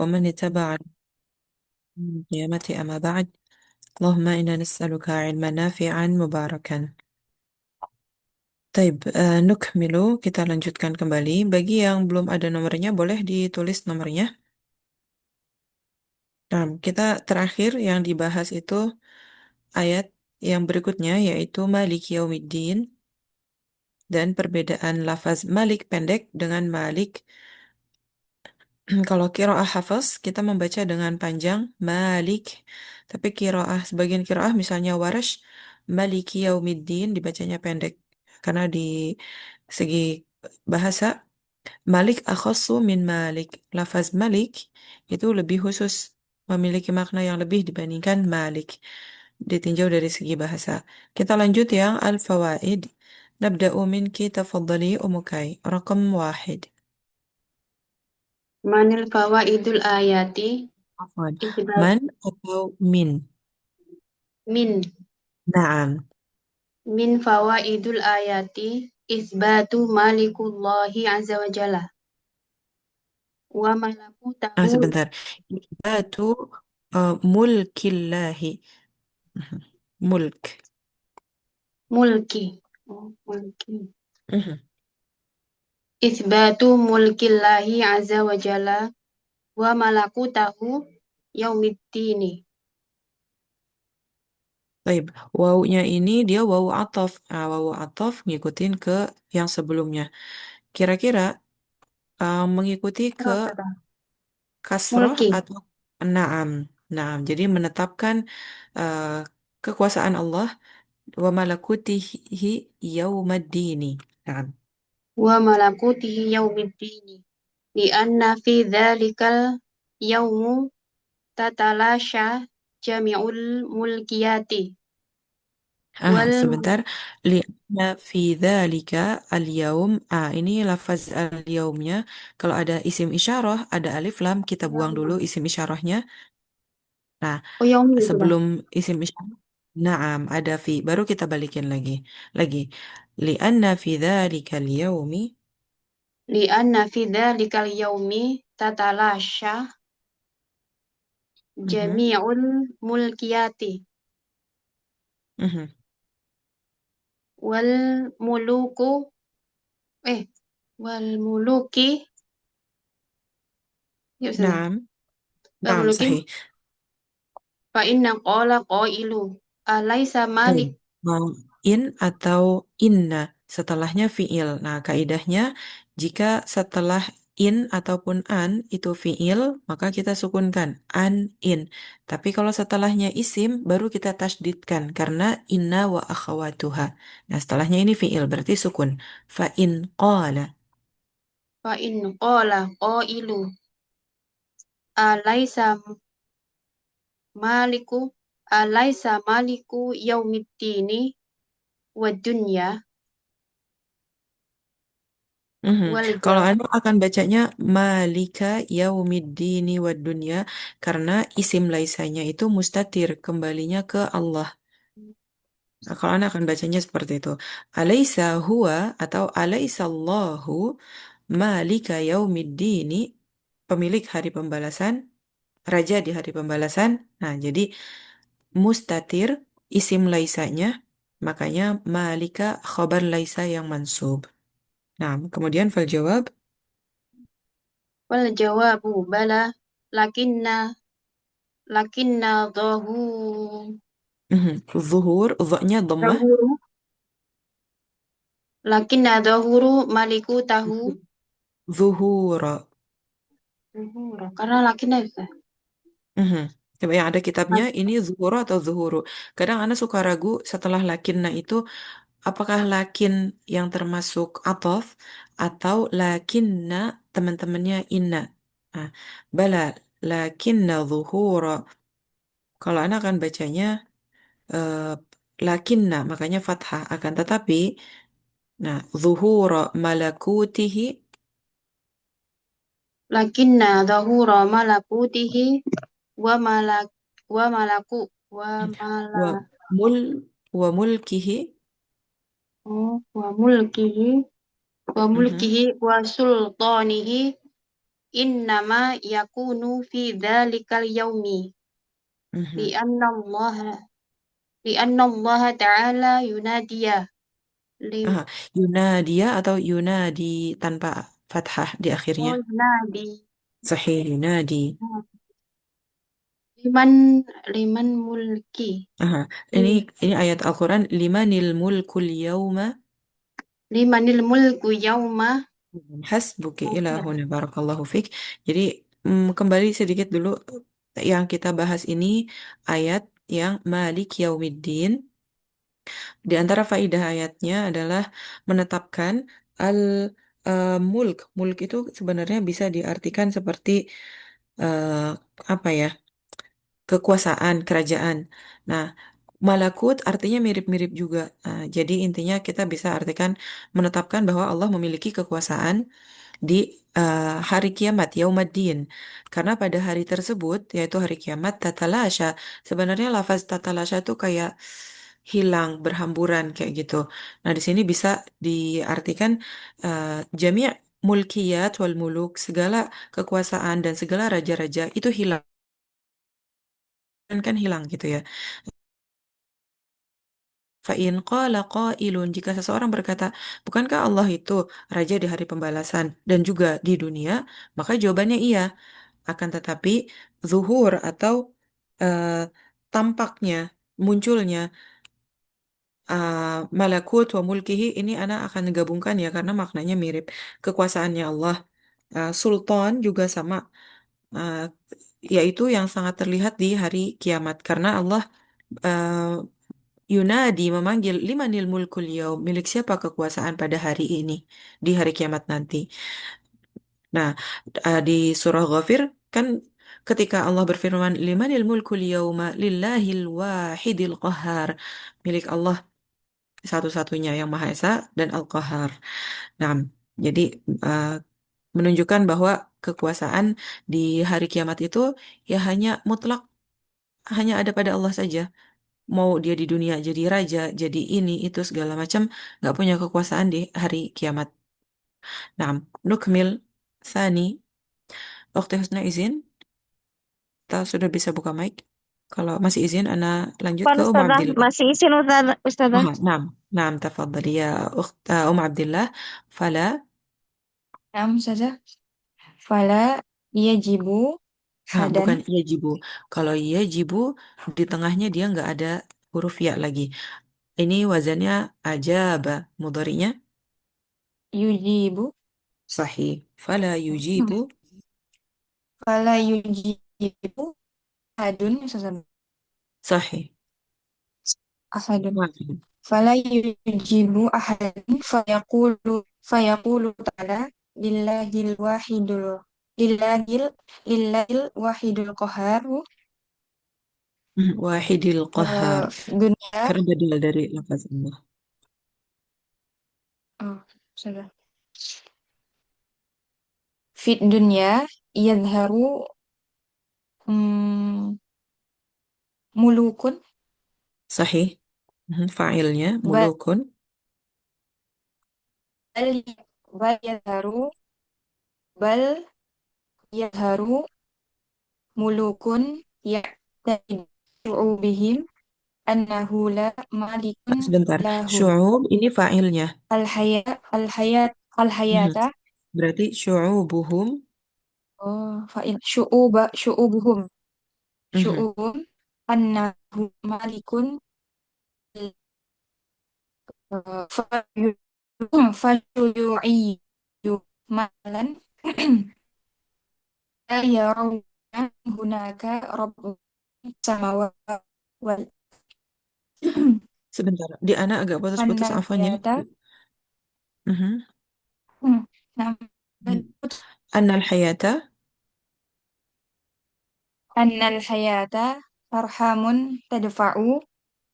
ومن اتبع القيامة أما بعد. اللهم إنا نسألك علما نافعا مباركا. Taib, nukmilu, kita lanjutkan kembali. Bagi yang belum ada nomornya, boleh ditulis nomornya. Nah, kita terakhir yang dibahas itu ayat yang berikutnya, yaitu Malik Yaumiddin, dan perbedaan lafaz Malik pendek dengan Malik. Kalau kiroah hafaz, kita membaca dengan panjang Malik. Tapi kiroah, sebagian kiroah misalnya Warash, Maliki Yaumiddin dibacanya pendek. Karena di segi bahasa, Malik akhassu min Malik. Lafaz Malik itu lebih khusus, memiliki makna yang lebih dibandingkan Malik. Ditinjau dari segi bahasa. Kita lanjut yang Al-Fawaid. Nabda'u minki tafaddali umukai. Rakam wahid. Manil fawaidul ayati Afwan. isbat Man atau min? min Naam. min fawaidul ayati isbatu malikullahi azza wa jalla wa malakutahu Sebentar. Ibatu mulkillahi. Mhm. Mulk. mulki. Mulki. Mhm. Isbatu mulkillahi azza wa jalla wa malakutahu yaumiddini. Baik. Wawunya ini dia wawu ataf. Wawu ataf ngikutin ke yang sebelumnya. Kira-kira mengikuti ke Apa kata? kasroh Mulki. atau naam. Naam. Jadi menetapkan uh, kekuasaan Allah wa malakutihi yaumaddini. Naam. Wa malakutihi yaumiddini. Li anna fi dhalikal yaumu tatalasha jami'ul mulkiyati wal Sebentar. Li'anna fi dzalika al-yaum. Ini lafaz al-yaumnya. Kalau ada isim isyarah, ada alif lam, kita buang dulu isim isyarahnya. Nah, oh yaumi sudah. sebelum isim isyarah, na'am, ada fi. Baru kita balikin lagi. Lagi. Li'anna fi dzalika al-yaumi. Li anna fi dhalikal yaumi tatalasha Mhm, jami'ul mulkiyati mhm. wal muluku eh wal muluki ya sudah Na'am, wal na'am, muluki sahih. fa inna qala qailu alaisa Baik. malik Mau in atau inna setelahnya fiil. Nah, kaidahnya jika setelah in ataupun an itu fiil, maka kita sukunkan an in. Tapi kalau setelahnya isim baru kita tasdidkan karena inna wa akhawatuha. Nah, setelahnya ini fiil berarti sukun. Fa in qala. fa in qala qailu alaisa maliku alaisa maliku yaumiddini wa dunya Mhm. wal Kalau jawab Anda akan bacanya Malika Yaumiddini wad Dunya karena isim laisanya itu mustatir kembalinya ke Allah. Nah, kalau Anda akan bacanya seperti itu. Alaysa huwa atau alaysa Allahu Malika Yaumiddini, pemilik hari pembalasan, raja di hari pembalasan. Nah, jadi mustatir isim laisanya, makanya Malika khobar laisa yang mansub. Nah, kemudian fal jawab. wal jawabu bala lakinna Mhm. Zuhur, dha-nya dhammah. dhahuru lakinna dhahuru maliku tahu Zuhura. zuhura karena lakinna bisa Mhm. Coba yang ada kitabnya ini zuhura atau zuhuru. Kadang Anda suka ragu setelah lakinna itu apakah lakin yang termasuk atof atau lakinna teman-temannya inna. Nah, bala lakinna zuhura. Kalau Anda akan bacanya eh, lakinna makanya fathah akan tetapi nah zuhura malakutihi. lakinna dhahura malakutihi wa malak wa malaku wa mala wa mul wa mulkihi. wa mulkihi wa Mhm. mulkihi wa sultanihi innama yakunu fi dzalikal yaumi Mhm. li'anna Allah li'anna Allah ta'ala yunadiya lim Aha. Yunadia atau Yunadi tanpa fathah di akhirnya. oh yunadi Sahih Yunadi. liman liman mulki Aha. Ini lim- ini ayat Al-Quran. Limanil mulkul yauma. limanil mulku yauma. Hasbuki ilahuna barakallahu fik. Jadi kembali sedikit dulu yang kita bahas ini ayat yang Malik Yaumiddin. Di antara faidah ayatnya adalah menetapkan al mulk. Mulk itu sebenarnya bisa diartikan seperti eh, apa ya? Kekuasaan, kerajaan. Nah, malakut artinya mirip-mirip juga. Nah, jadi intinya kita bisa artikan menetapkan bahwa Allah memiliki kekuasaan di hari kiamat, Yaumaddin. Karena pada hari tersebut, yaitu hari kiamat, tatalasha. Sebenarnya lafaz tatalasha itu kayak hilang, berhamburan kayak gitu. Nah, di sini bisa diartikan jami' mulkiyat wal muluk, segala kekuasaan dan segala raja-raja itu hilang, kan hilang gitu ya. Fa'in qala qailun, jika seseorang berkata, bukankah Allah itu raja di hari pembalasan dan juga di dunia? Maka jawabannya iya. Akan tetapi zuhur atau eh, tampaknya, munculnya malakut wa mulkihi ini anak akan gabungkan ya karena maknanya mirip. Kekuasaannya Allah, sultan juga sama, eh, yaitu yang sangat terlihat di hari kiamat karena Allah Yunadi memanggil limanil mulkul yaum, milik siapa kekuasaan pada hari ini, di hari kiamat nanti. Nah, di surah Ghafir kan ketika Allah berfirman limanil mulkul yauma lillahil wahidil qahar, milik Allah satu-satunya yang Maha Esa dan Al-Qahar. Nah, jadi uh, menunjukkan bahwa kekuasaan di hari kiamat itu ya hanya mutlak, hanya ada pada Allah saja. Mau dia di dunia jadi raja, jadi ini, itu segala macam, nggak punya kekuasaan di hari kiamat. Nah, nukmil Sani, waktu Husna izin, kita sudah bisa buka mic. Kalau masih izin, Ana lanjut Pan ke Ustazah, Abdillah. masih izin Ustazah. نعم نعم تفضلي يا أخت عبد الله. فلا Nah, Ustazah. Fala yajibu bukan hadan yajibu. Kalau yajibu di tengahnya dia nggak ada huruf ya lagi. Ini wazannya ajaba, mudhari'nya yujibu. sahih. Fala Hmm. yujibu Fala yujibu hadun Ustazah. sahih. Ahadun. Wahid. Fala yujibu ahadun fayaqulu ta'ala lillahil wahidul lillahil lillahil wahidul qaharu Wahidil qahar. dunia. Karena badal dari lafaz Allah. Oh, Ustazah. Fit dunya yadharu mm, mulukun Sahih. Fa'ilnya bal mulukun. bal yadharu bal yadharu mulukun ya'tadi'u bihim annahu la malikun Sebentar. lahum Syu'ub ini fa'ilnya. al Mhm. hayata. Berarti syu'ubuhum. Oh fa'il syu'ubuhum syu'ubun annahu malikun fayu'iyyu malan la yarawna hunaka rabbus samawati wal Sebentar, di anak agak putus-putus annal afonya. hayata. Mhm. Nah, Annal hayata. annal hayata tarhamun tadfa'u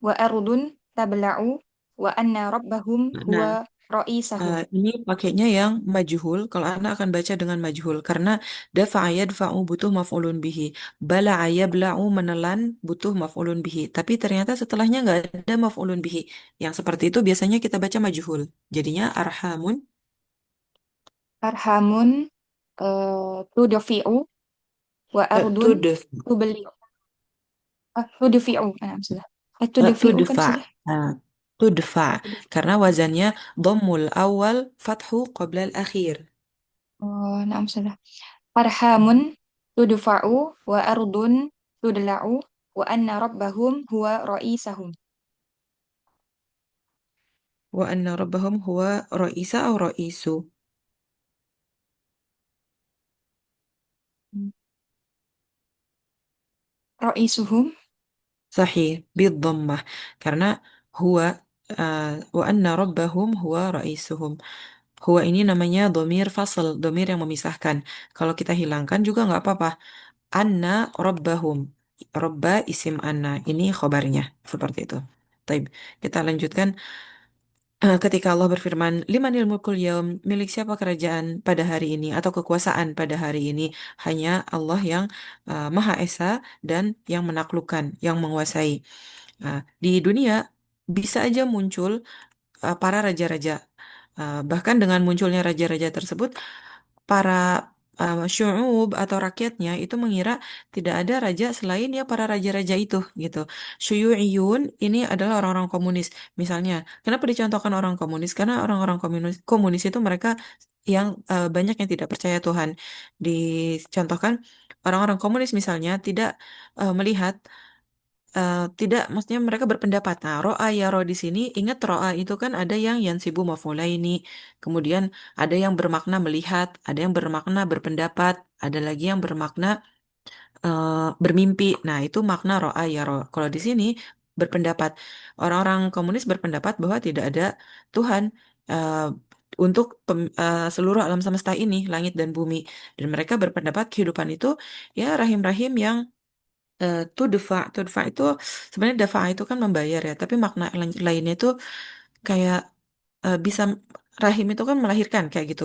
wa ardun tabla'u wa anna rabbahum Nah, huwa ra'isahum. ini pakainya yang majhul. Kalau anak akan baca dengan majhul karena dafa'a yadfa'u butuh maf'ulun bihi. Bala'a yabla'u menelan butuh maf'ulun bihi. Tapi ternyata setelahnya nggak ada maf'ulun bihi. Yang seperti itu biasanya kita baca majhul. Jadinya arhamun. Tarhamun tudfi'u wa ardun Tudf, tubli. Tudfi'u. Sudah. Tudfi'u kan tudfa, sudah. ah, tudfa, Tudfi'u. karena wazannya dhammul awal fathu qabla al-akhir. Sudah. Arhamun tudfa'u wa ardun tudla'u wa anna rabbahum huwa ra'isahum. Wa anna rabbahum huwa ra'isa atau ra'isu. Ra'isuhum. Sahih, bidhammah. Karena huwa, uh, wa anna rabbahum huwa ra'isuhum. Huwa ini namanya domir fasl, domir yang memisahkan. Kalau kita hilangkan juga nggak apa-apa. Anna rabbahum. Robba isim anna. Ini khobarnya. Seperti itu. Taib. Kita lanjutkan. Ketika Allah berfirman, Limanil mulkul yaum, milik siapa kerajaan pada hari ini atau kekuasaan pada hari ini? Hanya Allah yang Maha Esa dan yang menaklukkan, yang menguasai. Di dunia bisa aja muncul para raja-raja. Bahkan dengan munculnya raja-raja tersebut, para syu'ub atau rakyatnya itu mengira tidak ada raja selain ya para raja-raja itu gitu. Syuyu'iyun ini adalah orang-orang komunis. Misalnya, kenapa dicontohkan orang komunis? Karena orang-orang komunis itu mereka yang banyak yang tidak percaya Tuhan. Dicontohkan orang-orang komunis misalnya tidak melihat tidak, maksudnya mereka berpendapat. Nah, ro'a ya ro di sini, ingat ro'a itu kan ada yang yansibu maf'ulaini, kemudian ada yang bermakna melihat, ada yang bermakna berpendapat, ada lagi yang bermakna bermimpi. Nah, itu makna ro'a ya ro. Kalau di sini berpendapat, orang-orang komunis berpendapat bahwa tidak ada Tuhan eh, untuk seluruh alam semesta ini, langit dan bumi. Dan mereka berpendapat kehidupan itu ya rahim-rahim yang tudfa itu sebenarnya dafa itu kan membayar ya, tapi makna lainnya itu kayak bisa rahim itu kan melahirkan kayak gitu.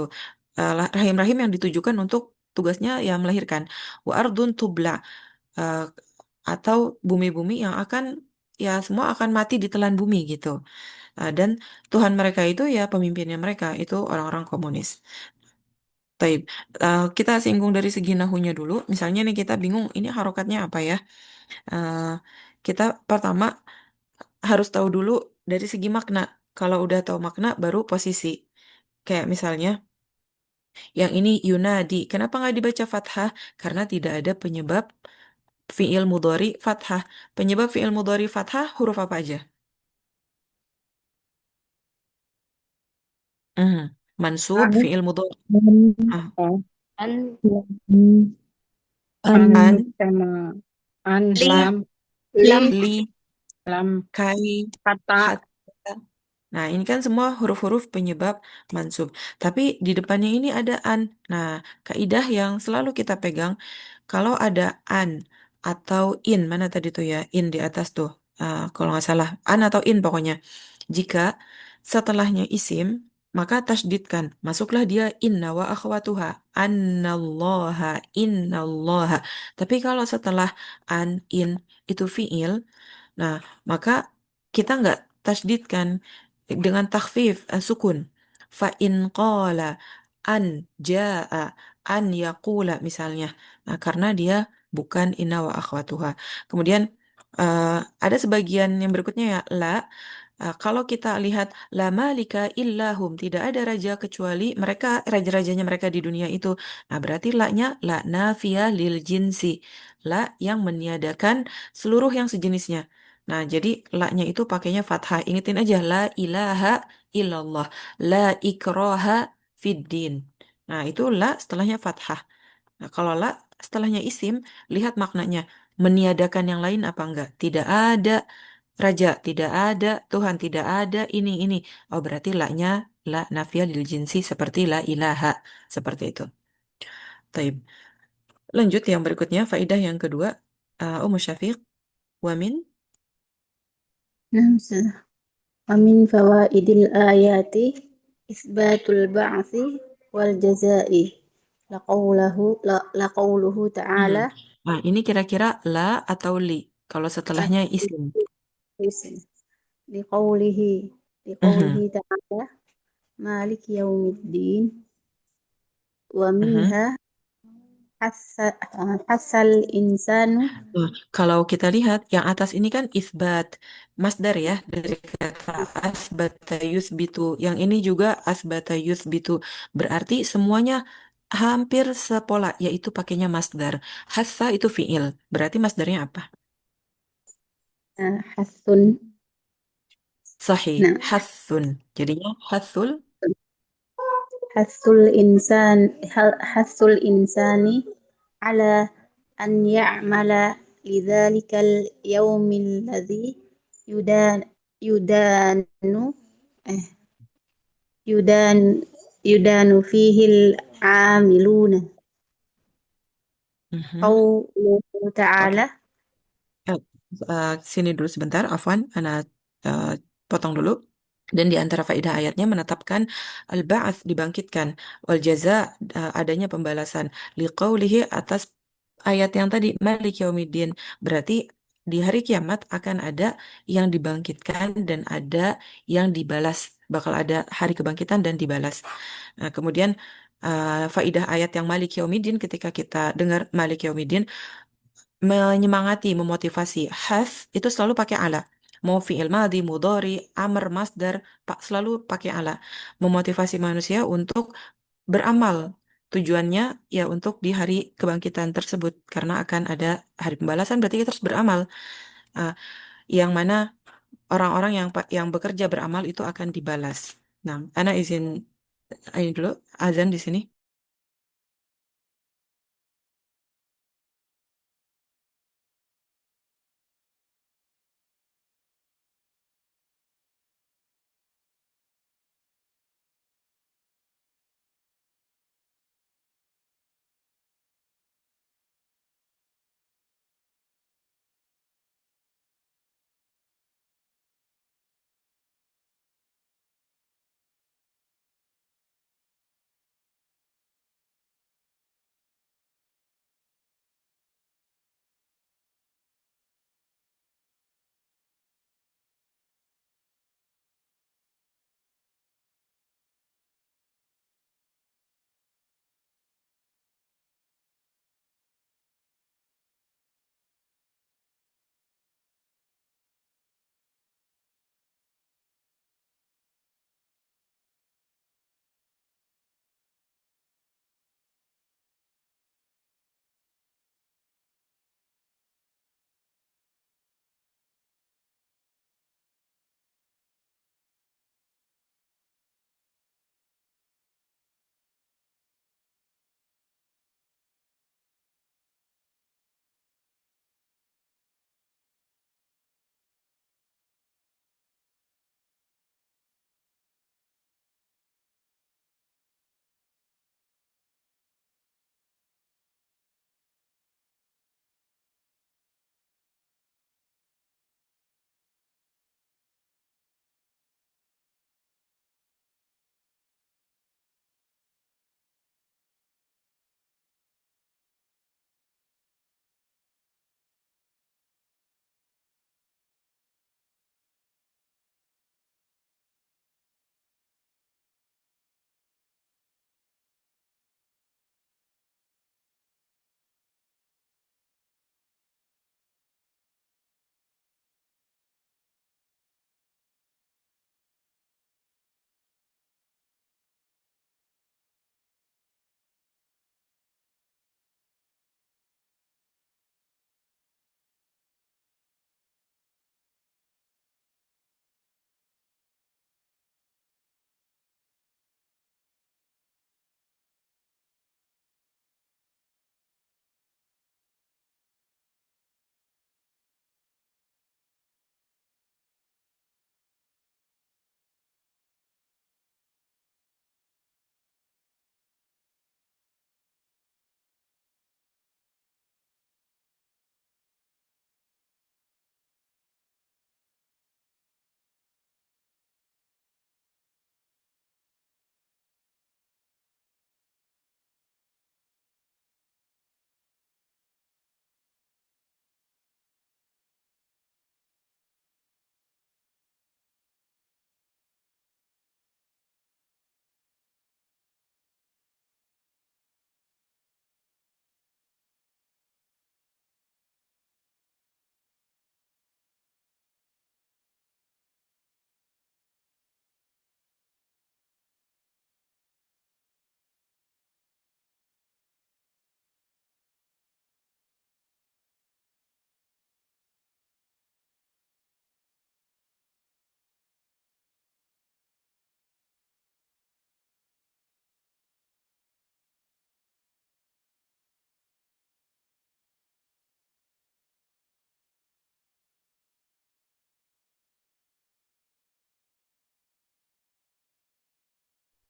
Rahim-rahim yang ditujukan untuk tugasnya ya melahirkan. Wa ardun tubla, eh, atau bumi-bumi yang akan ya semua akan mati ditelan bumi gitu. Dan Tuhan mereka itu ya pemimpinnya mereka itu orang-orang komunis. Taib. Kita singgung dari segi nahunya dulu. Misalnya nih kita bingung ini harokatnya apa ya? Eh, kita pertama harus tahu dulu dari segi makna. Kalau udah tahu makna, baru posisi. Kayak misalnya, yang ini yunadi. Kenapa nggak dibaca fathah? Karena tidak ada penyebab fi'il mudhari fathah. Penyebab fi'il mudhari fathah huruf apa aja? Hmm. Mansub, An, fi'il mudhari. an, Ah. oh, An, an, an An, sama an li, lam, li, lam, li, lam, kai, kata, hatta. Nah, ini kan semua huruf-huruf penyebab mansub. Tapi di depannya ini ada an. Nah, kaidah yang selalu kita pegang, kalau ada an atau in, mana tadi tuh ya, in di atas tuh. Kalau nggak salah, an atau in pokoknya. Jika setelahnya isim, maka tasdidkan. Masuklah dia inna wa akhwatuha. Annallaha, innallaha. Tapi kalau setelah an, in, itu fiil, nah, maka kita nggak tasdidkan dengan takhfif sukun. Fa in qala an jaa an yaqula misalnya. Nah, karena dia bukan inna wa akhwatuha. Kemudian eh, ada sebagian yang berikutnya ya la. Kalau kita lihat la malika illahum, tidak ada raja kecuali mereka, raja-rajanya mereka di dunia itu. Nah, berarti la-nya la nafiyah lil jinsi. La yang meniadakan seluruh yang sejenisnya. Nah, jadi la-nya itu pakainya fathah. Ingetin aja la ilaha illallah, la ikroha fiddin. Nah, itu la setelahnya fathah. Nah, kalau la setelahnya isim, lihat maknanya. Meniadakan yang lain apa enggak? Tidak ada raja, tidak ada Tuhan, tidak ada ini. Oh, berarti la-nya la nafiyah lil jinsi seperti la ilaha. Seperti itu. Taib. Lanjut yang berikutnya, faidah yang kedua. Ummu Syafiq, wamin. nam, amin fawaidil ayati isbatul ba'thi wal jazai laqawluhu Hmm. ta'ala Nah, ini kira-kira la atau li? Kalau setelahnya isim. liqawlihi Mhm, liqawlihi ta'ala malik yaumiddin wa mhm, minha hasal insanu. Nah, kalau kita lihat yang atas ini kan isbat masdar ya dari kata asbata yusbitu. Yang ini juga asbata yusbitu. Berarti semuanya hampir sepola yaitu pakainya masdar. Hassa itu fiil. Berarti masdarnya apa? Hasun. Sahih. Nah, Hassun. Jadinya hasul. hasul insani ala an ya'mala lidzalikal yaumil ladzi yudan yudanu eh yudan yudanu fihil amiluna. Mhm. Qauluhu Oke. ta'ala. Eh, Sini dulu sebentar, Afwan, Ana eh, potong dulu. Dan di antara faedah ayatnya menetapkan al-ba'ats dibangkitkan, wal jaza adanya pembalasan. Liqaulihi atas ayat yang tadi Malik Yaumiddin. Berarti di hari kiamat akan ada yang dibangkitkan dan ada yang dibalas. Bakal ada hari kebangkitan dan dibalas. Nah, kemudian faidah ayat yang Malik Yaumiddin ketika kita dengar Malik Yaumiddin menyemangati, memotivasi. Has itu selalu pakai ala. Mau fi'il madhi, mudhari, amr, masdar, pak selalu pakai ala. Memotivasi manusia untuk beramal. Tujuannya ya untuk di hari kebangkitan tersebut karena akan ada hari pembalasan berarti kita harus beramal. Ah, yang mana orang-orang yang bekerja beramal itu akan dibalas. Nah, Ana izin ini dulu azan di sini.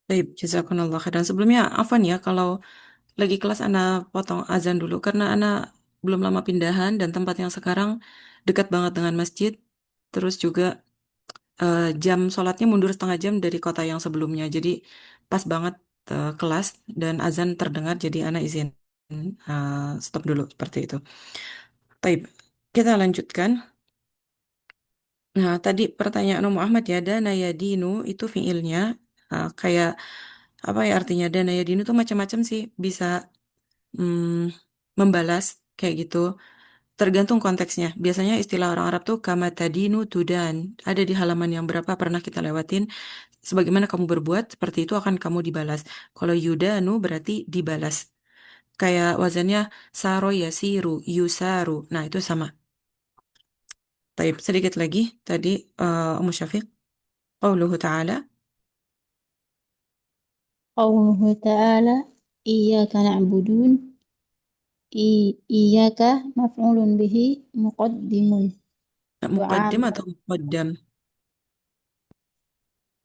Baik, jazakumullah khairan. Sebelumnya, afwan ya, kalau lagi kelas Ana potong azan dulu, karena Ana belum lama pindahan dan tempat yang sekarang dekat banget dengan masjid. Terus juga jam sholatnya mundur setengah jam dari kota yang sebelumnya. Jadi pas banget kelas dan azan terdengar, jadi Ana izin stop dulu seperti itu. Baik, kita lanjutkan. Nah, tadi pertanyaan Om Ahmad ya, dana yadinu itu fiilnya kayak apa ya artinya dana yadinu itu macam-macam sih, bisa membalas kayak gitu. Tergantung konteksnya. Biasanya istilah orang Arab tuh kama tadinu tudan. Ada di halaman yang berapa pernah kita lewatin. Sebagaimana kamu berbuat, seperti itu akan kamu dibalas. Kalau yudanu berarti dibalas. Kayak wazannya saro yasiru, yusaru. Nah, itu sama. Taib, sedikit lagi. Tadi Ummu Syafiq. Qauluhu ta'ala. قوله تعالى إياك نعبدون إياك مفعول به مقدم Muqaddim وعام atau muqaddam?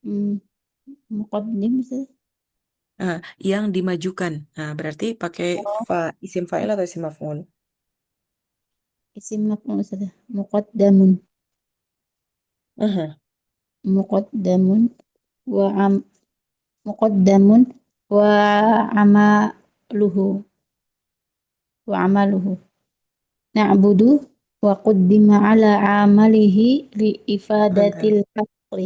م- مقدم Yang dimajukan. Nah, berarti pakai fa, isim fa'il atau isim maf'ul? اسم مفعول مقدم Mhm. مقدم وعم مقدم وعمله وعمله نعبد وقدم على عمله لإفادة Sebentar. الحصر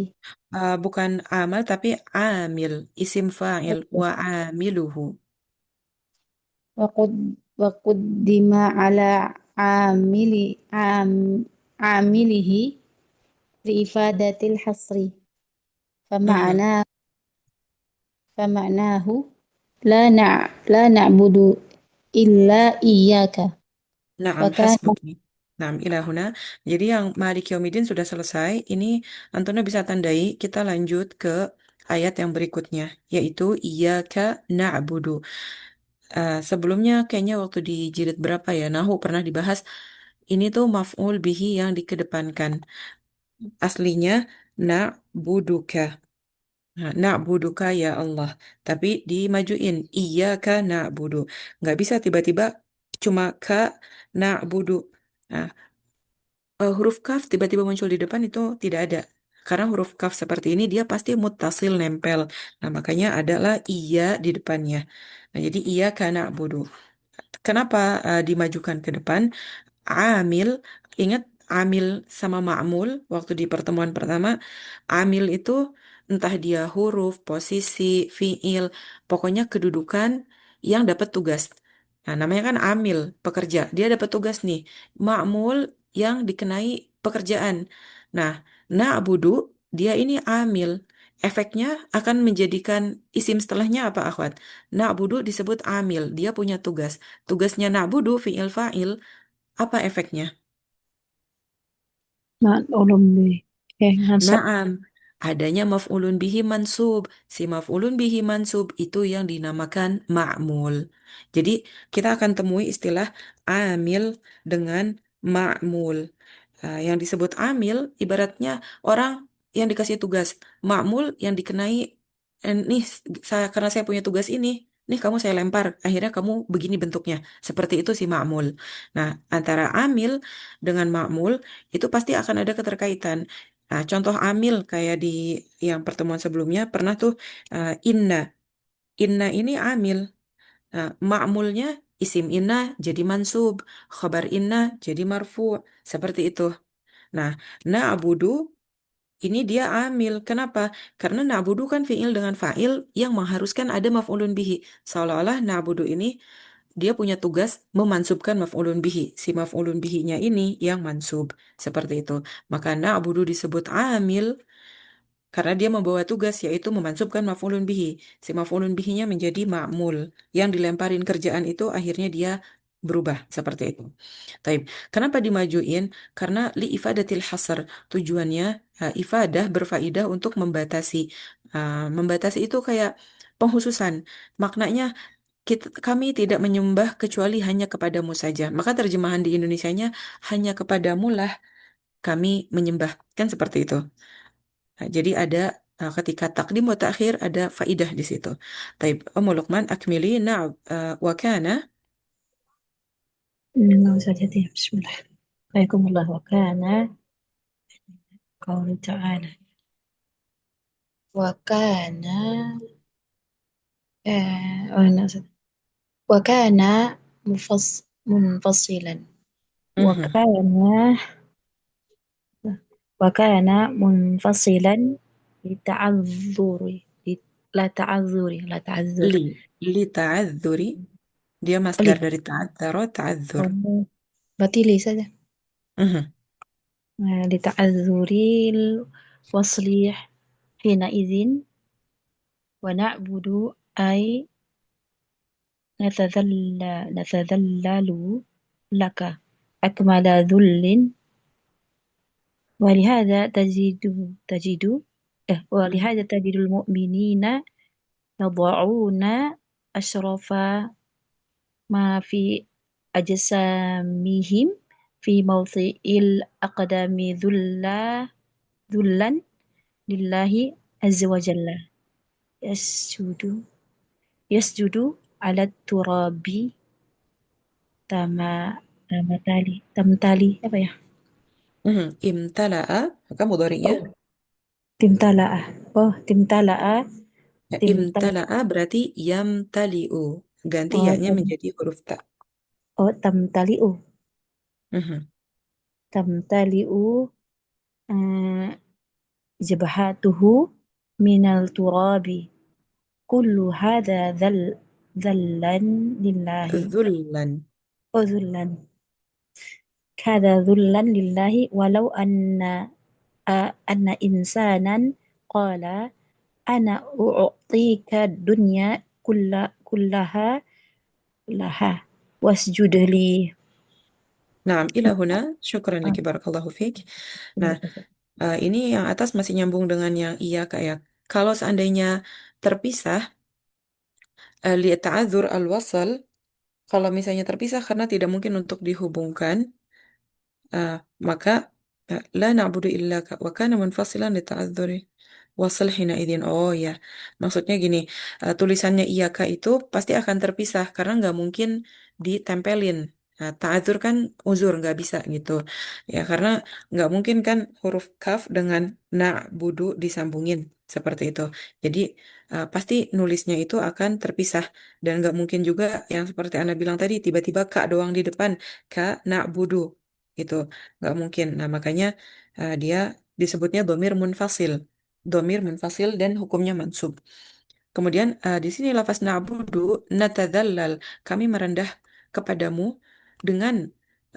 Bukan amal tapi amil, isim fa'il wa amiluhu. وقدم على عامله لإفادة الحصر Mhm. فمعناه فمعناه لا نعبد إلا إياك Naam, وكان hasbuki. Naam, ilahuna. Jadi yang Malik Yaumiddin sudah selesai. Ini Antuna bisa tandai. Kita lanjut ke ayat yang berikutnya, yaitu Iyyaka na'budu. Sebelumnya kayaknya waktu di jilid berapa ya, Nahu pernah dibahas. Ini tuh maf'ul bihi yang dikedepankan. Aslinya na'buduka. Nah, na'buduka ya Allah. Tapi dimajuin. Iyyaka na'budu. Nggak bisa tiba-tiba cuma ka na'budu. Nah, huruf kaf tiba-tiba muncul di depan itu tidak ada. Karena huruf kaf seperti ini dia pasti muttasil nempel. Nah, makanya adalah iya di depannya. Nah, jadi iya karena bodoh. Kenapa dimajukan ke depan? Amil, ingat amil sama ma'mul waktu di pertemuan pertama. Amil itu entah dia huruf, posisi, fiil, pokoknya kedudukan yang dapat tugas. Nah, namanya kan amil, pekerja. Dia dapat tugas nih. Ma'mul yang dikenai pekerjaan. Nah, na'budu, dia ini amil. Efeknya akan menjadikan isim setelahnya apa, akhwat? Na'budu disebut amil, dia punya tugas. Tugasnya na'budu, fi'il fa'il, apa efeknya? مفعول به منصوب Naam, adanya maf'ulun bihi mansub. Si maf'ulun bihi mansub itu yang dinamakan ma'mul. Jadi kita akan temui istilah amil dengan ma'mul. Yang disebut amil ibaratnya orang yang dikasih tugas. Ma'mul yang dikenai, nih saya karena saya punya tugas ini, nih kamu saya lempar, akhirnya kamu begini bentuknya. Seperti itu si ma'mul. Nah, antara amil dengan ma'mul itu pasti akan ada keterkaitan. Nah, contoh amil kayak di yang pertemuan sebelumnya pernah tuh inna. Inna ini amil. Nah, ma'mulnya isim inna jadi mansub, khabar inna jadi marfu. Seperti itu. Nah, na'budu ini dia amil. Kenapa? Karena na'budu kan fi'il dengan fa'il yang mengharuskan ada maf'ulun bihi. Seolah-olah na'budu ini dia punya tugas memansubkan maf'ulun bihi. Si maf'ulun bihinya ini yang mansub. Seperti itu. Maka na'budu disebut amil karena dia membawa tugas yaitu memansubkan maf'ulun bihi. Si maf'ulun bihinya menjadi ma'mul. Yang dilemparin kerjaan itu akhirnya dia berubah seperti itu. Taib. Kenapa dimajuin? Karena li ifadatil hasr. Tujuannya ifadah berfaedah untuk membatasi. Membatasi itu kayak penghususan. Maknanya kami tidak menyembah kecuali hanya kepadamu saja. Maka terjemahan di Indonesianya hanya kepadamu lah kami menyembah. Kan seperti itu. Nah, jadi ada ketika takdim wa ta'khir ada faidah di situ. Taib, Ummu Luqman akmili na'am wa kana. Nggak usah jadi. Bismillah. Waalaikumsalam. Wa kana qaulu ta'ala. Wa kana nggak usah. Wa kana munfasilan. Wa Mhm. kana munfasilan lita'adzuri. La ta'adzuri. La ta'adzur. Li li ta'adzuri, dia masdar Li. dari ta'adzara ta'adzur. Oh, berarti li saja. Mhm. لتعذر الوصل حينئذ ونعبد أي نتذلل لك أكمل ذل ولهذا Mhm. ولهذا تجد المؤمنين يضعون أشرف ما في أجسامهم في موطئ الأقدام ذلا لله عز وجل يسجد يسجد على التراب تما تمتالي apa ya? Mhm. Imtala'a, maka mudhari'nya Oh, timtala'ah. Oh, timtala'ah, timtal imtala'a berarti yamtali'u. Ganti oh, ya-nya menjadi huruf ta. tamtali'u. Mhm. Tamtali'u eh, jabhatuhu minal turabi. Kullu hadha dhallan lillahi. Dzullan. Oh, dhullan. Hadha dhullan lillahi walau anna insanan qala ana u'tika dunya kullaha wasjud li. Nah, ila huna, syukran laki barakallahu fiik. Nah, ini yang atas masih nyambung dengan yang iya Kak ya. Kalau seandainya terpisah, li ta'adzur al-wasl, kalau misalnya terpisah karena tidak mungkin untuk dihubungkan, ah, maka la na'budu illaka wa kana munfasilan li ta'adzuri wasl hina idin. Oh ya, maksudnya gini, tulisannya iyaka itu pasti akan terpisah karena nggak mungkin ditempelin. Nah, ta'adzur kan uzur nggak bisa gitu. Ya karena nggak mungkin kan huruf kaf dengan na'budu disambungin seperti itu. Jadi pasti nulisnya itu akan terpisah dan nggak mungkin juga yang seperti Anda bilang tadi tiba-tiba kak doang di depan kak na'budu gitu nggak mungkin. Nah, makanya dia disebutnya domir munfasil dan hukumnya mansub. Kemudian di sini lafaz na'budu natadzallal, kami merendah kepadamu dengan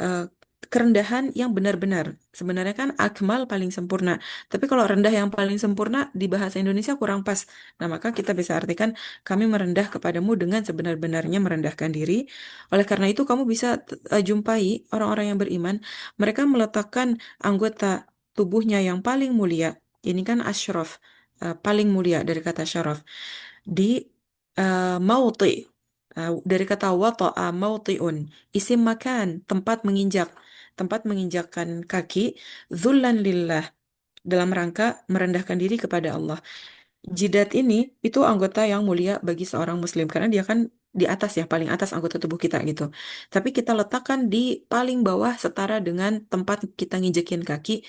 eh, kerendahan yang benar-benar. Sebenarnya kan akmal paling sempurna, tapi kalau rendah yang paling sempurna di bahasa Indonesia kurang pas. Nah, maka kita bisa artikan kami merendah kepadamu dengan sebenar-benarnya merendahkan diri. Oleh karena itu kamu bisa jumpai orang-orang yang beriman, mereka meletakkan anggota tubuhnya yang paling mulia. Ini kan asyraf, paling mulia dari kata syaraf di mauti, dari kata wata'a mauti'un, isim makan, tempat menginjak, tempat menginjakkan kaki, dzullan lillah, dalam rangka merendahkan diri kepada Allah. Jidat ini itu anggota yang mulia bagi seorang muslim karena dia kan di atas ya, paling atas anggota tubuh kita gitu. Tapi kita letakkan di paling bawah setara dengan tempat kita nginjekin kaki.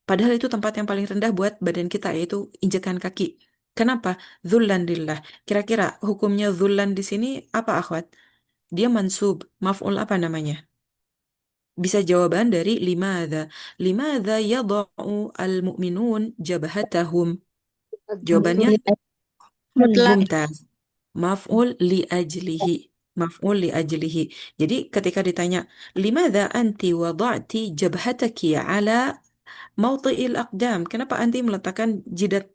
Padahal itu tempat yang paling rendah buat badan kita, yaitu injekan kaki. Kenapa? Dzullan lillah. Kira-kira hukumnya dzullan di sini apa, akhwat? Dia mansub. Maf'ul apa namanya? Bisa jawaban dari limadha. Limadha yada'u al-mu'minun jabhatahum. Jawabannya Mutlak. mumtaz. Maf'ul li ajlihi. Maf'ul li ajlihi. Jadi ketika ditanya, limadha anti wada'ti jabhataki ala mauti'il aqdam? Kenapa anti meletakkan jidat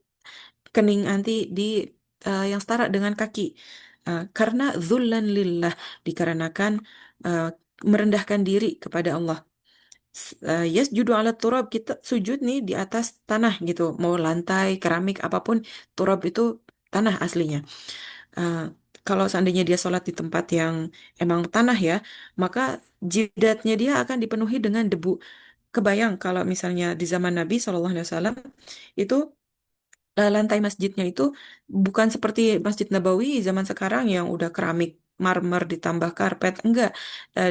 kening anti di yang setara dengan kaki? Karena dzullan lillah, dikarenakan uh, merendahkan diri kepada Allah. Yasjudu ala turab, kita sujud nih di atas tanah gitu, mau lantai, keramik, apapun, turab itu tanah aslinya. Uh, Kalau seandainya dia sholat di tempat yang emang tanah ya, maka jidatnya dia akan dipenuhi dengan debu. Kebayang kalau misalnya di zaman Nabi SAW itu lantai masjidnya itu bukan seperti Masjid Nabawi zaman sekarang yang udah keramik marmer ditambah karpet. Enggak.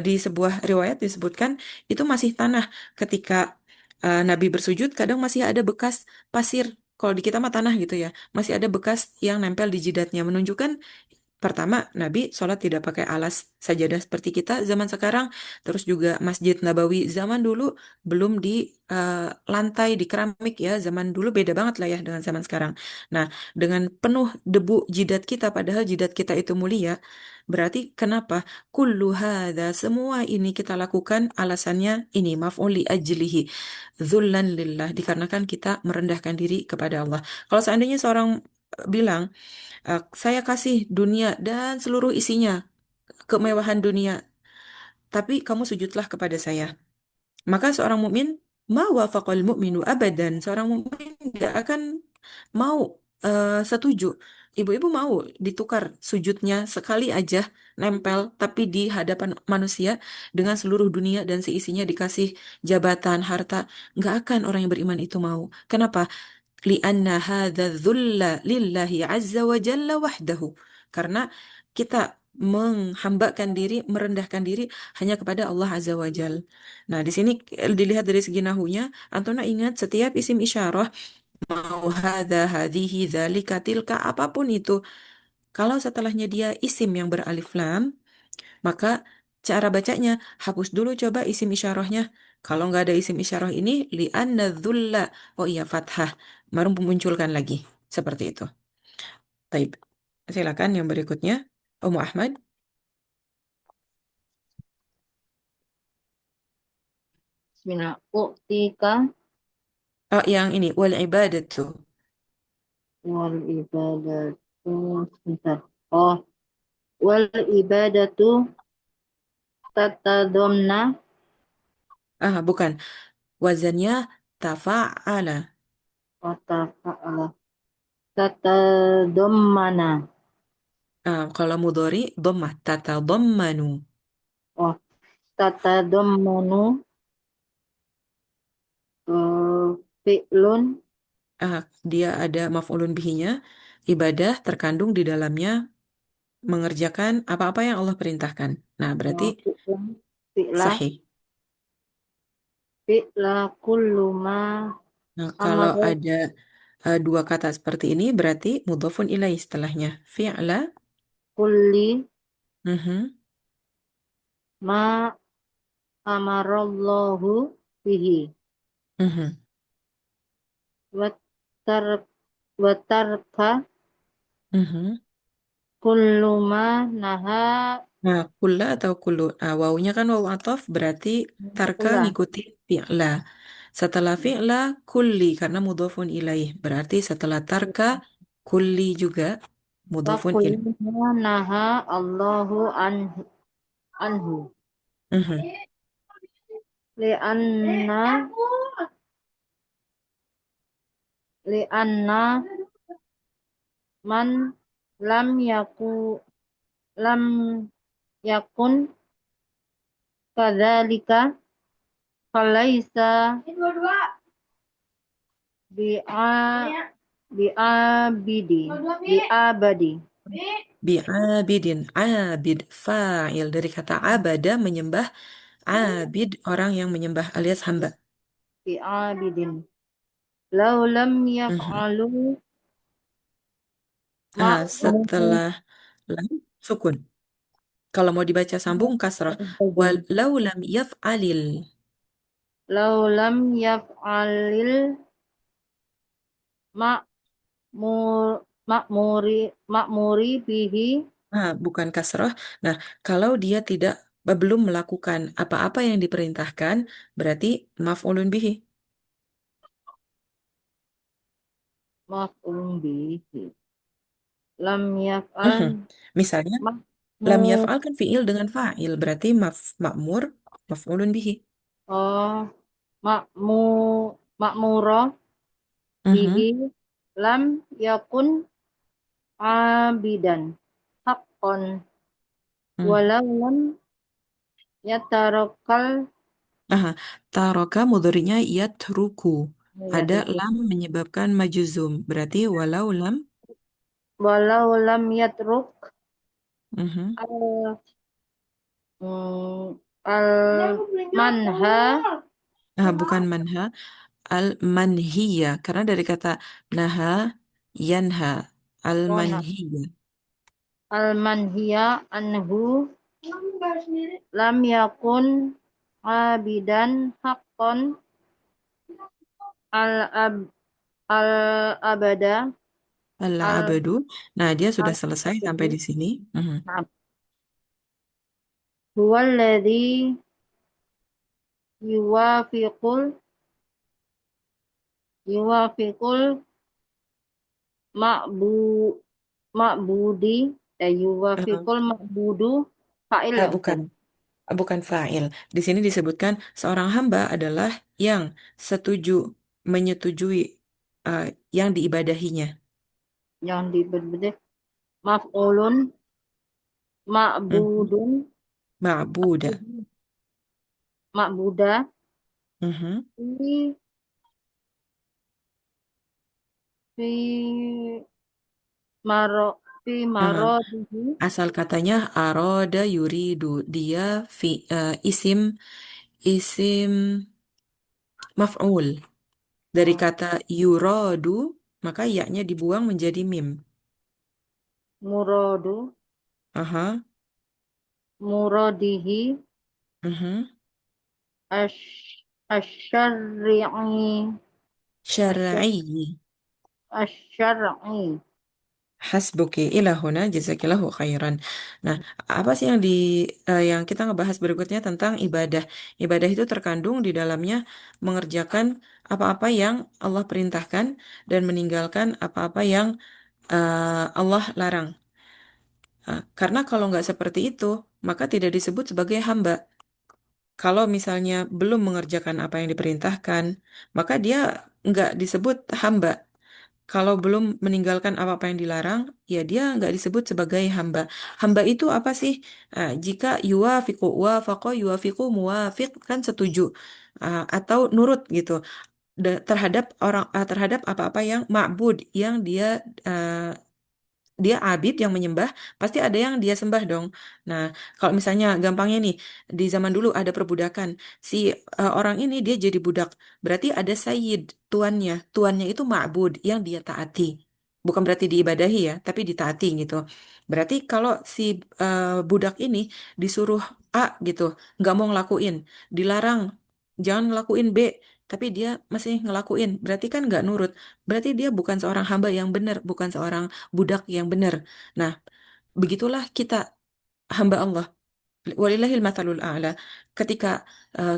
Di sebuah riwayat disebutkan itu masih tanah. Ketika Nabi bersujud, kadang masih ada bekas pasir. Kalau di kita mah tanah gitu ya, masih ada bekas yang nempel di jidatnya, menunjukkan pertama, Nabi sholat tidak pakai alas sajadah seperti kita zaman sekarang. Terus juga Masjid Nabawi zaman dulu belum di lantai di keramik ya. Zaman dulu beda banget lah ya dengan zaman sekarang. Nah, dengan penuh debu jidat kita, padahal jidat kita itu mulia. Berarti kenapa? Kullu hadza, semua ini kita lakukan alasannya ini, maf'ul li ajlihi. Dzullan lillah, dikarenakan kita merendahkan diri kepada Allah. Kalau seandainya seorang bilang, saya kasih dunia dan seluruh isinya, kemewahan dunia, tapi kamu sujudlah kepada saya. Maka seorang mukmin ma wafaqal mu'minu abadan. Seorang mukmin tidak akan mau setuju. Ibu-ibu mau ditukar sujudnya sekali aja nempel tapi di hadapan manusia dengan seluruh dunia dan seisinya dikasih jabatan, harta. Nggak akan orang yang beriman itu mau. Kenapa? Lianna hadza dzulla lillahi azza wa jalla wahdahu. Karena kita menghambakan diri, merendahkan diri hanya kepada Allah azza wa jal. Nah, di sini dilihat dari segi nahunya, Antona ingat setiap isim isyarah mau hadza, hadhihi, dzalika, tilka, apapun itu, kalau setelahnya dia isim yang beralif lam, maka cara bacanya hapus dulu coba isim isyarahnya. Kalau nggak ada isim isyarah ini, li'anna dzulla. Oh iya, fathah. Baru memunculkan lagi. Seperti itu. Taib. Silakan yang berikutnya. Ummu Ahmad. Bismillah. Uktika Oh, yang ini. Wal ibadatu. wal ibadatu. Sebentar. Oh, wal ibadatu tatadamna Bukan. Wazannya tafa'ala. wa tafa'ala. Tatadammana. Kalau mudhari, dhammah. Tatadammanu. Oh, tatadammanu fi'lun Dia ada maf'ulun bihinya. Ibadah terkandung di dalamnya mengerjakan apa-apa yang Allah perintahkan. Nah, berarti fi'lan fi'la sahih. fi'la kullu ma Nah, kalau amara ada dua kata seperti ini, berarti mudhafun ilaih setelahnya. Fi'la. kulli Mhm, ma amarallahu bihi mhm, wa tar wa tarka mhm. kullu ma naha Nah, kulla atau kulu. Wawunya kan wawu atof, berarti tarka ulah ngikuti fi'la. Setelah fi'la, kulli, karena mudhafun ilaih. Berarti setelah tarka, kulli juga wa mudhafun kullu ilaih. ma naha Allahu anhu Mhm, li'anna li'anna man lam lam yakun kadzalika falaisa bi'a bi'abidi bi'abadi Bi'abidin, abid, fa'il. Dari kata abada, menyembah, abid, orang yang menyembah alias hamba. bi'abidin law lam Mhm. yaf'alu ma'muru Setelah lam, sukun. Kalau mau dibaca sambung, kasrah. Walau lam yaf'alil. law lam yaf'alil ma'muri ma'muri bihi Bukan kasrah. Nah, kalau dia tidak belum melakukan apa-apa yang diperintahkan, berarti maf'ulun bihi. maf'ulun bihi lam yaf'al Mhm. Misalnya, lam ma'mur yaf'al kan fi'il dengan fa'il, berarti ma'mur, maf'ulun bihi. oh ma'mu ma'mura bihi Mhm. lam yakun abidan haqqan Hmm. walau lam yatarakal Aha, taroka mudhari'nya yatruku. Ya Ada itu. lam menyebabkan majuzum. Berarti walau lam. Walau lam yatruk Mhm. al al manha Bukan manha. Al-manhiya. Karena dari kata naha, yanha. wana Al-manhiya. al manhiya anhu lam yakun abidan haqqan al ab al abada al Al-abadu. Nah, dia sudah al selesai sampai abadu. di sini. Mhm. Nah, huwallazi yuwafiqul yuwafiqul ma'bu ma'budi Eh, yuwafiqul ma'budu fa'il ya bukan. Ustaz. Bukan fa'il. Di sini disebutkan seorang hamba adalah yang setuju, menyetujui eh, yang diibadahinya. Yang diberi maf'ulun Mhm. ma'budun Ma'buda. ma'buda Mhm. fi fi maro fi Eh, marodihi Asal katanya aroda yuridu. Dia isim isim maf'ul. Dari oh, kata yuradu, maka ya-nya dibuang menjadi mim. muradu Aha. muradihi Mhm. asyari'i Syar'i. asyari'i. Hasbuki ila huna jazakillahu khairan. Nah, apa sih yang kita ngebahas berikutnya tentang ibadah? Ibadah itu terkandung di dalamnya mengerjakan apa-apa yang Allah perintahkan dan meninggalkan apa-apa yang Allah larang. Karena kalau nggak seperti itu, maka tidak disebut sebagai hamba. Kalau misalnya belum mengerjakan apa yang diperintahkan, maka dia nggak disebut hamba. Kalau belum meninggalkan apa-apa yang dilarang, ya dia nggak disebut sebagai hamba. Hamba itu apa sih? Jika wafaqa yuwafiqu muwafiq kan setuju. Atau nurut gitu terhadap apa-apa yang ma'bud yang dia abid yang menyembah, pasti ada yang dia sembah dong. Nah, kalau misalnya gampangnya nih, di zaman dulu ada perbudakan. Si orang ini dia jadi budak. Berarti ada sayyid, tuannya. Tuannya itu ma'bud yang dia taati. Bukan berarti diibadahi ya, tapi ditaati gitu. Berarti kalau si budak ini disuruh A gitu, nggak mau ngelakuin, dilarang, jangan ngelakuin B, tapi dia masih ngelakuin. Berarti kan nggak nurut. Berarti dia bukan seorang hamba yang benar, bukan seorang budak yang benar. Nah, begitulah kita hamba Allah. Walillahil mathalul a'la. Ketika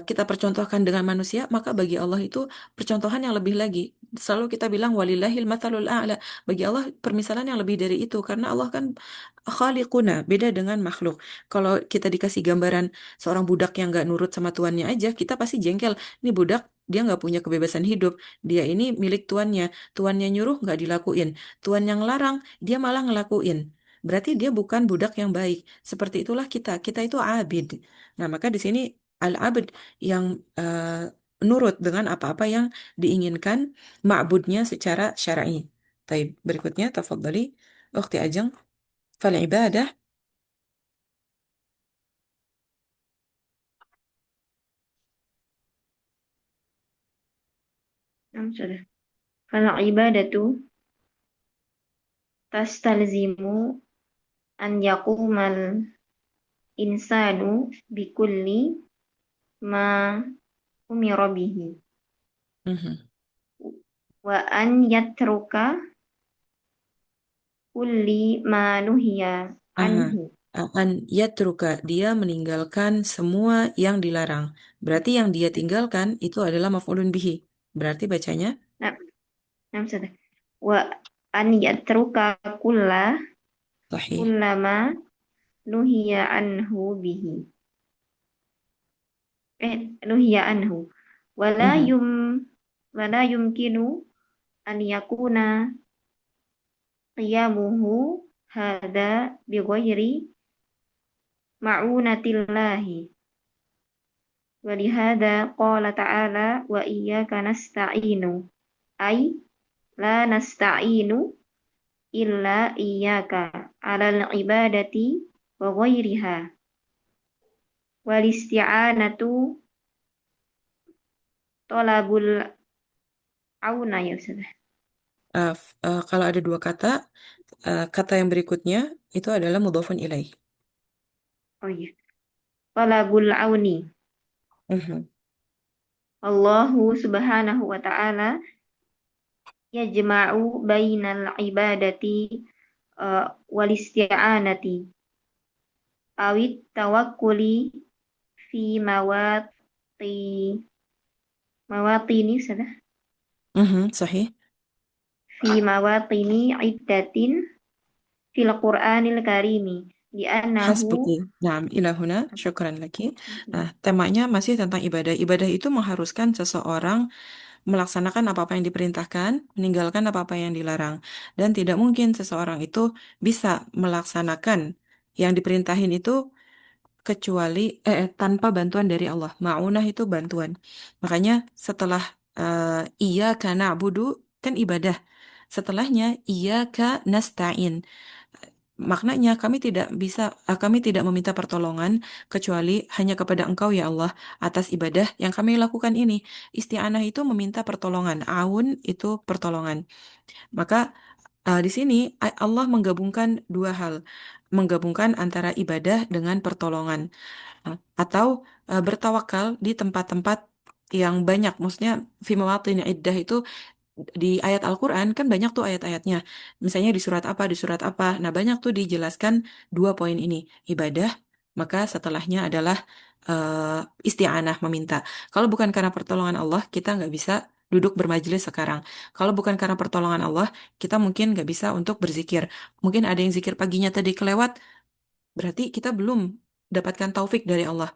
kita percontohkan dengan manusia, maka bagi Allah itu percontohan yang lebih lagi. Selalu kita bilang walillahil mathalul a'la. Bagi Allah permisalan yang lebih dari itu karena Allah kan khaliquna, beda dengan makhluk. Kalau kita dikasih gambaran seorang budak yang nggak nurut sama tuannya aja, kita pasti jengkel. Ini budak, dia nggak punya kebebasan hidup. Dia ini milik tuannya. Tuannya nyuruh nggak dilakuin. Tuan yang larang, dia malah ngelakuin. Berarti dia bukan budak yang baik. Seperti itulah kita. Kita itu abid. Nah, maka di sini al-abd yang nurut dengan apa-apa yang diinginkan ma'budnya secara syar'i. Taib. Berikutnya, tafadhali, Ukhti Ajeng. Fal ibadah. Sudah. Fal ibadatu tastalzimu an yaqumal insanu bikulli ma umira bihi Mhm. wa an yatruka kulli ma nuhiya Aha. anhu. An yatruka, dia meninggalkan semua yang dilarang. Berarti yang dia tinggalkan itu adalah maf'ulun bihi. Berarti bacanya Nah, sudah. Wa an yatruka sahih. kullama nuhiya anhu bihi. Nuhiya anhu. Wala Mhm. yum wala yumkinu an yakuna qiyamuhu hada bighairi ma'unatillahi. Walihada qala ta'ala wa iyyaka nasta'inu. Ay la nasta'inu illa iyyaka 'alal ibadati wa ghairiha. Wal isti'anatu talabul auna ya Ustaz. Kalau ada dua kata, kata yang berikutnya itu adalah mudhafun ilaih. Oh iya. Talabul auni. Mhm. Allahu subhanahu wa ta'ala yajma'u bainal ibadati wal isti'anati awit tawakkuli fi mawatini sana Sahih. fi mawatini iddatin fil Qur'anil Karimi li'annahu Hasbuki. Nah, ilahuna, syukran lagi. Nah, temanya masih tentang ibadah. Ibadah itu mengharuskan seseorang melaksanakan apa-apa yang diperintahkan, meninggalkan apa-apa yang dilarang. Dan tidak mungkin seseorang itu bisa melaksanakan yang diperintahin itu kecuali tanpa bantuan dari Allah. Ma'unah itu bantuan. Makanya setelah iya kana budu kan ibadah. Setelahnya iya ka nasta'in. Maknanya kami tidak meminta pertolongan kecuali hanya kepada Engkau ya Allah atas ibadah yang kami lakukan ini. Isti'anah itu meminta pertolongan, aun itu pertolongan. Maka di sini Allah menggabungkan dua hal, menggabungkan antara ibadah dengan pertolongan. Atau bertawakal di tempat-tempat yang banyak. Maksudnya fi mawatin iddah itu di ayat Al-Quran kan banyak tuh ayat-ayatnya. Misalnya di surat apa, di surat apa. Nah banyak tuh dijelaskan dua poin ini. Ibadah, maka setelahnya adalah isti'anah, meminta. Kalau bukan karena pertolongan Allah, kita nggak bisa duduk bermajelis sekarang. Kalau bukan karena pertolongan Allah, kita mungkin nggak bisa untuk berzikir. Mungkin ada yang zikir paginya tadi kelewat, berarti kita belum dapatkan taufik dari Allah.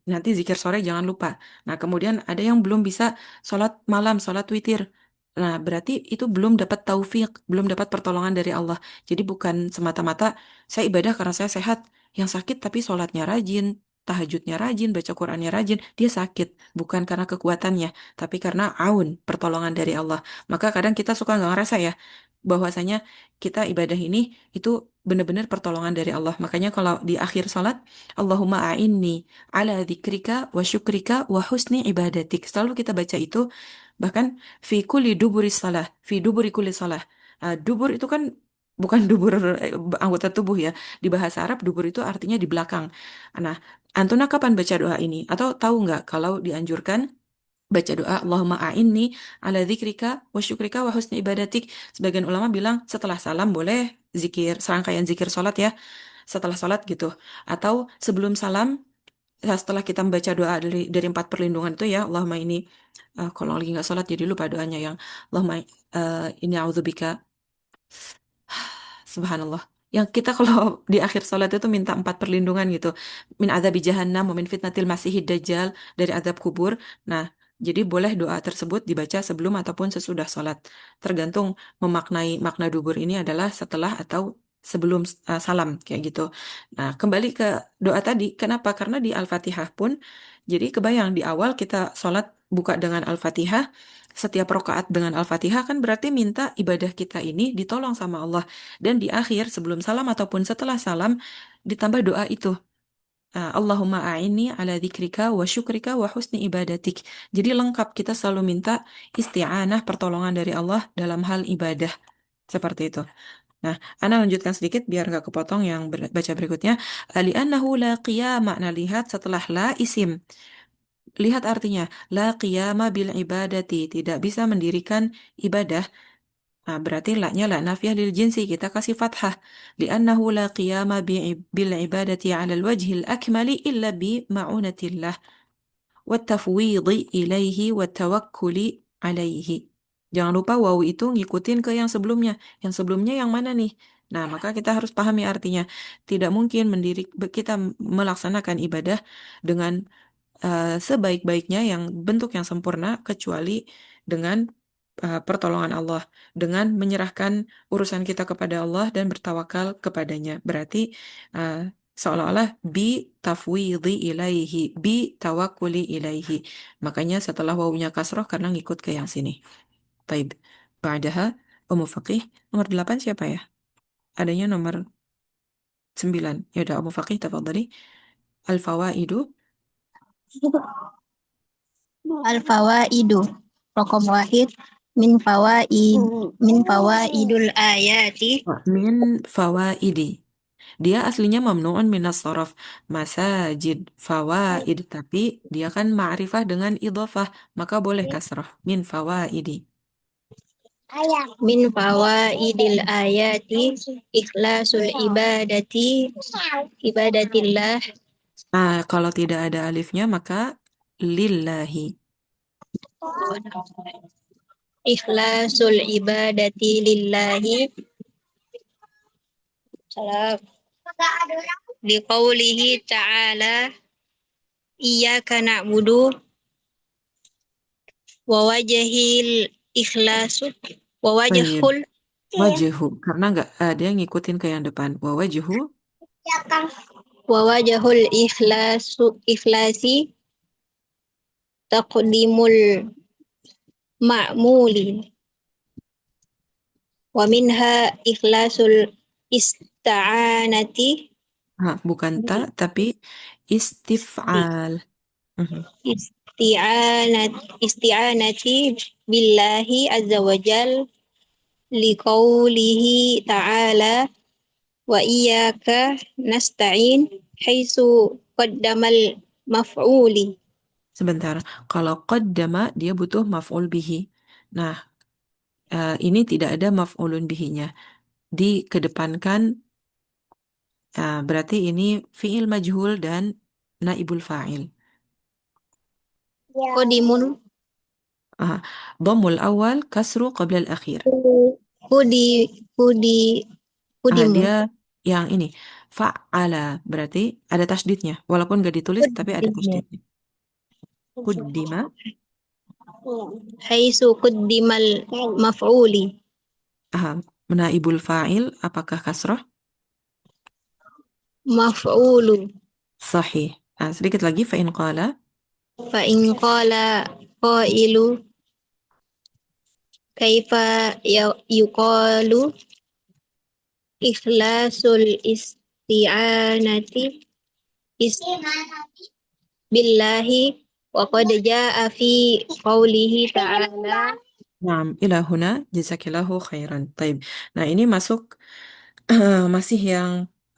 Nanti zikir sore jangan lupa. Nah, kemudian ada yang belum bisa sholat malam, sholat witir. Nah, berarti itu belum dapat taufik, belum dapat pertolongan dari Allah. Jadi bukan semata-mata saya ibadah karena saya sehat. Yang sakit tapi sholatnya rajin, tahajudnya rajin, baca Qurannya rajin, dia sakit. Bukan karena kekuatannya, tapi karena aun, pertolongan dari Allah. Maka kadang kita suka nggak ngerasa ya, bahwasanya kita ibadah ini itu benar-benar pertolongan dari Allah. Makanya kalau di akhir sholat, Allahumma a'inni ala dzikrika wa syukrika wa husni ibadatik. Selalu kita baca itu, bahkan fi kulli duburi salah, fi duburi kulli salah. Dubur itu kan bukan dubur anggota tubuh ya. Di bahasa Arab dubur itu artinya di belakang. Nah, Antuna kapan baca doa ini? Atau tahu nggak kalau dianjurkan baca doa Allahumma a'inni ala dzikrika wa syukrika wa husni ibadatik. Sebagian ulama bilang setelah salam boleh zikir, serangkaian zikir salat ya. Setelah salat gitu. Atau sebelum salam, setelah kita membaca doa dari empat perlindungan itu ya, Allahumma ini, kalau lagi nggak sholat jadi lupa doanya yang Allahumma ini a'udzubika, subhanallah. Yang kita kalau di akhir sholat itu minta empat perlindungan gitu, min adzabi jahannam, wa min fitnatil masihid dajjal, dari azab kubur. Nah, jadi boleh doa tersebut dibaca sebelum ataupun sesudah sholat, tergantung memaknai makna dubur ini adalah setelah atau sebelum salam kayak gitu. Nah, kembali ke doa tadi, kenapa? Karena di Al-Fatihah pun, jadi kebayang di awal kita sholat buka dengan Al-Fatihah, setiap rokaat dengan Al-Fatihah kan berarti minta ibadah kita ini ditolong sama Allah. Dan di akhir sebelum salam ataupun setelah salam ditambah doa itu. Allahumma a'inni ala dzikrika wa syukrika wa husni ibadatik. Jadi lengkap kita selalu minta isti'anah pertolongan dari Allah dalam hal ibadah. Seperti itu. Nah, Ana lanjutkan sedikit biar nggak kepotong yang baca berikutnya. Li'annahu la qiyama. Nah, lihat setelah la isim. Lihat artinya. La qiyama bil ibadati. Tidak bisa mendirikan ibadah. Nah, berarti la-nya la nafiyah lil jinsi, kita kasih fathah. Li'annahu la qiyama bil ibadati 'ala al-wajhil akmali illa bi ma'unatillah wa tafwidhi ilaihi wa tawakkuli alaihi. Jangan lupa wawu itu ngikutin ke yang sebelumnya. Yang sebelumnya yang mana nih? Nah, maka kita harus pahami artinya. Tidak mungkin kita melaksanakan ibadah dengan sebaik-baiknya yang bentuk yang sempurna kecuali dengan pertolongan Allah, dengan menyerahkan urusan kita kepada Allah dan bertawakal kepadanya. Berarti uh, seolah-olah bi tafwidhi ilaihi, bi tawakkuli ilaihi. Makanya setelah wawunya kasroh karena ngikut ke yang sini. Taib. Ba'daha, Ummu Faqih. Nomor 8 siapa ya? Adanya nomor 9. Ya udah, Ummu Faqih, tafadhali. Al-fawaidu. Al-fawaidu. Raqam wahid min fawaidul ayati Min fawaidi. Dia aslinya mamnu'un minas sorof. Masajid, fawaid. Tapi dia kan ma'rifah dengan idhofah. Maka boleh kasrah. Min fawaidi. min fawaidil ayati ikhlasul ibadatillah Nah, kalau tidak ada alifnya maka lillahi. ikhlasul ibadati lillahi salam liqaulihi ta'ala iyyaka na'budu wa wajhil ikhlasu wa Baik. wajhul Wajhu. Karena nggak ada yang ngikutin ke yang depan. Wa wajhu. wa wajhul ikhlasi taqdimul ma'muli wa minha ikhlasul ista'anati Bukan ta, tapi istif'al. Mhm. isti'anati billahi azza wa jal liqaulihi ta'ala wa iyyaka nasta'in haitsu qaddamal maf'uli. Sebentar. Kalau qaddama, dia butuh maf'ul bihi. Nah, ini tidak ada maf'ulun bihinya. Dikedepankan, berarti ini fi'il majhul dan naibul fa'il. Qadimun Dhammul awal kasru qabla al-akhir. kudi kudi kudimu Dia yang ini fa'ala, berarti ada tasdidnya. Walaupun nggak ditulis, tapi ada tasdidnya. Kuddima, haitsu qaddimal maf'uli naibul fa'il, apakah kasroh? maf'ulu Sahih. Sedikit lagi, fa'in qala. fa in qala qailu kaifa yuqalu ikhlasul isti'anati billahi wa qad jaa'a fi qaulihi ta'ala Naam, ila huna, jazakillahu khairan. Taib. Nah, ini masuk masih yang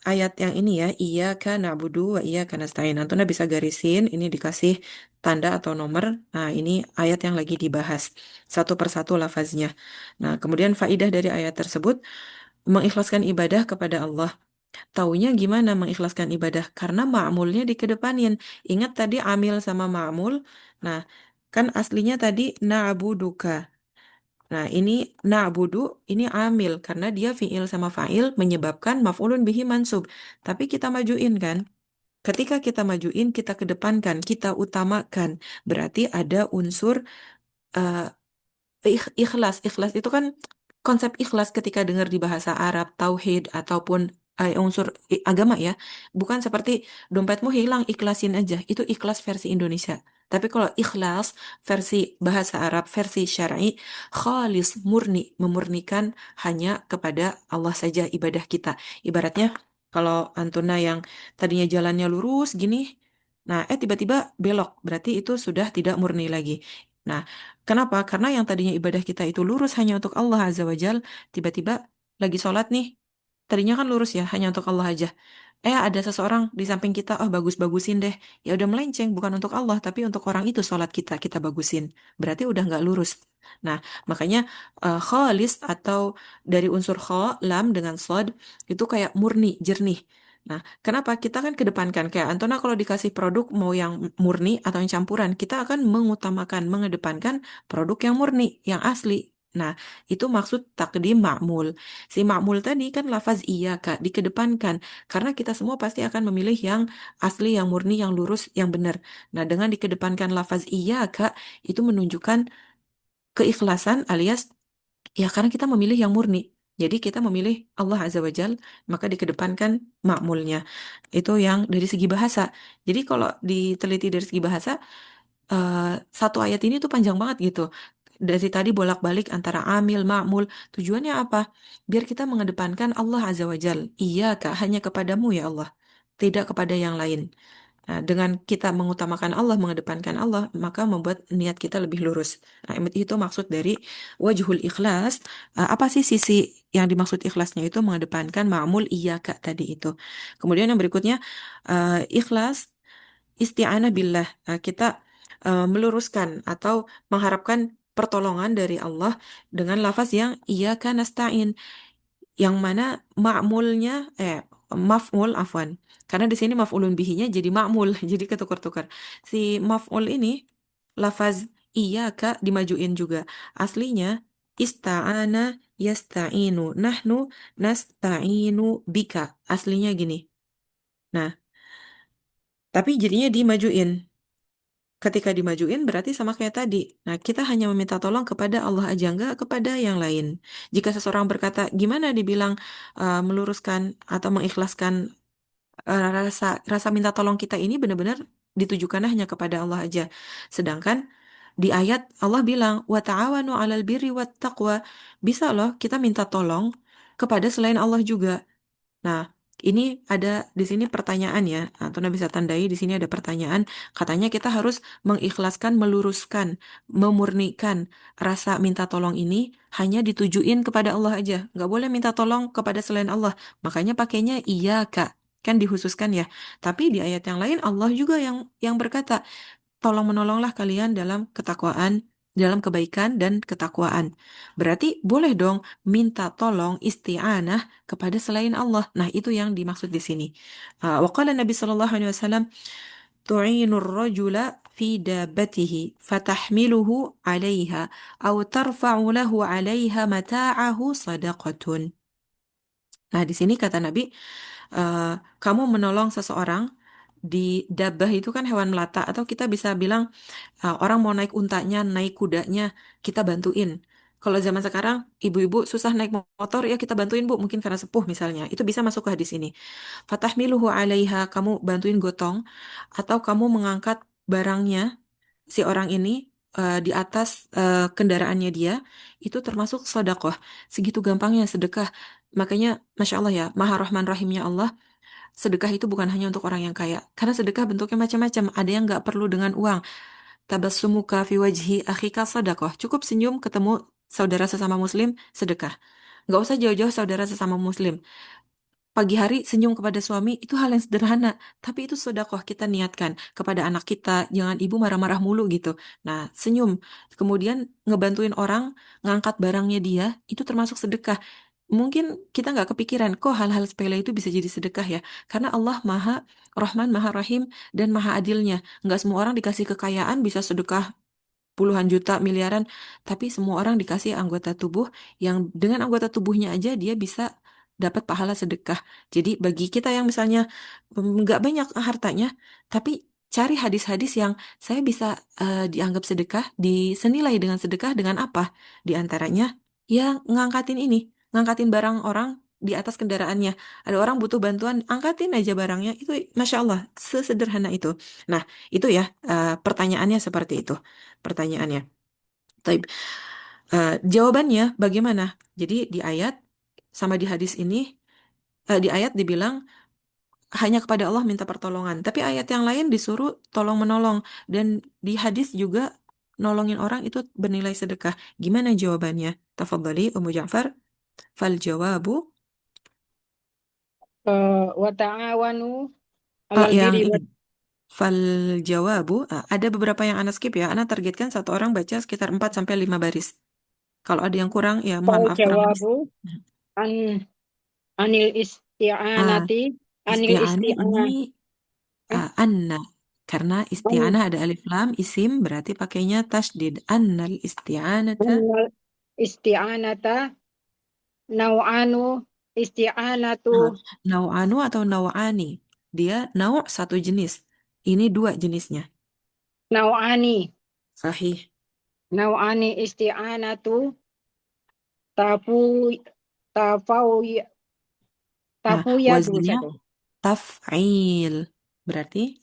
ayat yang ini ya, iyyaka na'budu wa iyyaka nasta'in. Antuna bisa garisin, ini dikasih tanda atau nomor. Nah, ini ayat yang lagi dibahas. Satu persatu lafaznya. Nah, kemudian faidah dari ayat tersebut, mengikhlaskan ibadah kepada Allah. Taunya gimana mengikhlaskan ibadah? Karena ma'mulnya dikedepanin. Ingat tadi amil sama ma'mul. Nah, kan aslinya tadi na'buduka. Nah, ini na'budu, ini amil. Karena dia fi'il sama fa'il menyebabkan maf'ulun bihi mansub. Tapi kita majuin kan? Ketika kita majuin, kita kedepankan, kita utamakan. Berarti ada unsur eh, ikhlas. Ikhlas itu kan konsep ikhlas ketika dengar di bahasa Arab, tauhid ataupun unsur agama ya. Bukan seperti dompetmu hilang, ikhlasin aja. Itu ikhlas versi Indonesia. Tapi kalau ikhlas versi bahasa Arab, versi syar'i, khalis, murni, memurnikan hanya kepada Allah saja ibadah kita. Ibaratnya kalau Antuna yang tadinya jalannya lurus gini, nah tiba-tiba belok, berarti itu sudah tidak murni lagi. Nah, kenapa? Karena yang tadinya ibadah kita itu lurus hanya untuk Allah Azza wa Jal, tiba-tiba lagi sholat nih, tadinya kan lurus ya, hanya untuk Allah aja. Ada seseorang di samping kita, oh bagus-bagusin deh. Ya udah melenceng, bukan untuk Allah, tapi untuk orang itu sholat kita, kita bagusin. Berarti udah nggak lurus. Nah, makanya khalis atau dari unsur kha, lam dengan sod, itu kayak murni, jernih. Nah, kenapa kita kan kedepankan kayak Antona kalau dikasih produk mau yang murni atau yang campuran, kita akan mengutamakan, mengedepankan produk yang murni, yang asli. Nah, itu maksud takdim ma'mul. Si ma'mul tadi kan lafaz iya Kak, dikedepankan. Karena kita semua pasti akan memilih yang asli, yang murni, yang lurus, yang benar. Nah, dengan dikedepankan lafaz iya Kak, itu menunjukkan keikhlasan alias ya karena kita memilih yang murni. Jadi kita memilih Allah Azza wa Jal, maka dikedepankan makmulnya. Itu yang dari segi bahasa. Jadi kalau diteliti dari segi bahasa, satu ayat ini tuh panjang banget gitu. dari tadi bolak-balik antara amil, ma'mul. Tujuannya apa? Biar kita mengedepankan Allah Azza wa Jal. Iya, Kak, hanya kepadamu ya Allah. Tidak kepada yang lain. Nah, dengan kita mengutamakan Allah, mengedepankan Allah, maka membuat niat kita lebih lurus. Nah, itu maksud dari wajhul ikhlas. Apa sih sisi yang dimaksud ikhlasnya itu mengedepankan ma'mul iya Kak tadi itu. Kemudian yang berikutnya ikhlas isti'anah billah. Kita meluruskan atau mengharapkan pertolongan dari Allah dengan lafaz yang iyyaka nasta'in yang mana ma'mulnya maf'ul afwan. Karena di sini maf'ulun bihinya jadi ma'mul, jadi ketukar-tukar. Si maf'ul ini lafaz iyyaka dimajuin juga. Aslinya ista'ana yasta'inu. Nahnu nasta'inu bika. Aslinya gini. Nah, tapi jadinya dimajuin. Ketika dimajuin berarti sama kayak tadi. Nah, kita hanya meminta tolong kepada Allah aja, enggak kepada yang lain. Jika seseorang berkata, gimana dibilang meluruskan atau mengikhlaskan rasa rasa minta tolong kita ini benar-benar ditujukan hanya kepada Allah aja. Sedangkan di ayat Allah bilang, wa ta'awanu 'alal birri wat taqwa. Bisa loh kita minta tolong kepada selain Allah juga. Nah, ini ada di sini pertanyaan ya, atau Nabi bisa tandai di sini ada pertanyaan. Katanya kita harus mengikhlaskan, meluruskan, memurnikan rasa minta tolong ini hanya ditujuin kepada Allah aja. Nggak boleh minta tolong kepada selain Allah. Makanya pakainya iya Kak. Kan dihususkan ya. Tapi di ayat yang lain Allah juga yang berkata, tolong menolonglah kalian dalam ketakwaan, dalam kebaikan dan ketakwaan. Berarti boleh dong minta tolong isti'anah kepada selain Allah. Nah, itu yang dimaksud di sini. Waqala Nabi sallallahu alaihi wasallam tu'inur rajula fi dabbatihi fatahmiluhu 'alaiha aw tarfa'u lahu 'alaiha mata'ahu sadaqatun. Nah, di sini kata Nabi, eh, kamu menolong seseorang di dabbah itu kan hewan melata atau kita bisa bilang orang mau naik untanya, naik kudanya, kita bantuin. Kalau zaman sekarang, ibu-ibu susah naik motor, ya kita bantuin bu, mungkin karena sepuh misalnya. Itu bisa masuk ke hadis ini. Fatahmiluhu 'alaiha, kamu bantuin gotong, atau kamu mengangkat barangnya, si orang ini, di atas kendaraannya dia, itu termasuk sedekah. Segitu gampangnya sedekah. Makanya, Masya Allah ya, Maha Rahman Rahimnya Allah, sedekah itu bukan hanya untuk orang yang kaya. Karena sedekah bentuknya macam-macam. Ada yang nggak perlu dengan uang. Tabassumuka fi wajhi akhika sadaqah. Cukup senyum ketemu saudara sesama muslim, sedekah. Nggak usah jauh-jauh saudara sesama muslim. Pagi hari senyum kepada suami itu hal yang sederhana, tapi itu sedekah kita niatkan kepada anak kita, jangan ibu marah-marah mulu gitu. Nah, senyum, kemudian ngebantuin orang ngangkat barangnya dia, itu termasuk sedekah. Mungkin kita nggak kepikiran kok hal-hal sepele itu bisa jadi sedekah ya, karena Allah Maha Rahman, Maha Rahim, dan Maha Adilnya. Nggak semua orang dikasih kekayaan bisa sedekah puluhan juta, miliaran, tapi semua orang dikasih anggota tubuh yang dengan anggota tubuhnya aja dia bisa dapat pahala sedekah. Jadi bagi kita yang misalnya nggak banyak hartanya, tapi cari hadis-hadis yang saya bisa dianggap sedekah, disenilai dengan sedekah dengan apa? Di antaranya ya ngangkatin ini, ngangkatin barang orang di atas kendaraannya. Ada orang butuh bantuan, angkatin aja barangnya. Itu Masya Allah, sesederhana itu. Nah, itu ya pertanyaannya seperti itu pertanyaannya. Taib. Jawabannya bagaimana? Jadi di ayat sama di hadis ini, di ayat dibilang hanya kepada Allah minta pertolongan. Tapi ayat yang lain disuruh tolong menolong. Dan di hadis juga nolongin orang itu bernilai sedekah. Gimana jawabannya? Tafadhali Ummu Ja'far. Fal jawabu. Wa ta'awanu Ah, 'alal yang birri ini. wat Fal jawabu. Ada beberapa yang Ana skip ya. Ana targetkan satu orang baca sekitar 4 sampai 5 baris. Kalau ada yang kurang, ya mohon fal maaf kurang lebih. jawabu an anil Ah, isti'anati anil isti'anah ini isti'anah anna. Karena an isti'anah ada alif lam isim berarti pakainya tasdid. Annal isti'anata. anil isti'anata nau'anu isti'anatu Ah, nau'anu atau nau'ani. Dia nau' satu jenis. Ini dua jenisnya. nau'ani Sahih. nau'ani isti'anatu tafu tafau tafu yadu Wazannya satu taf'il. Berarti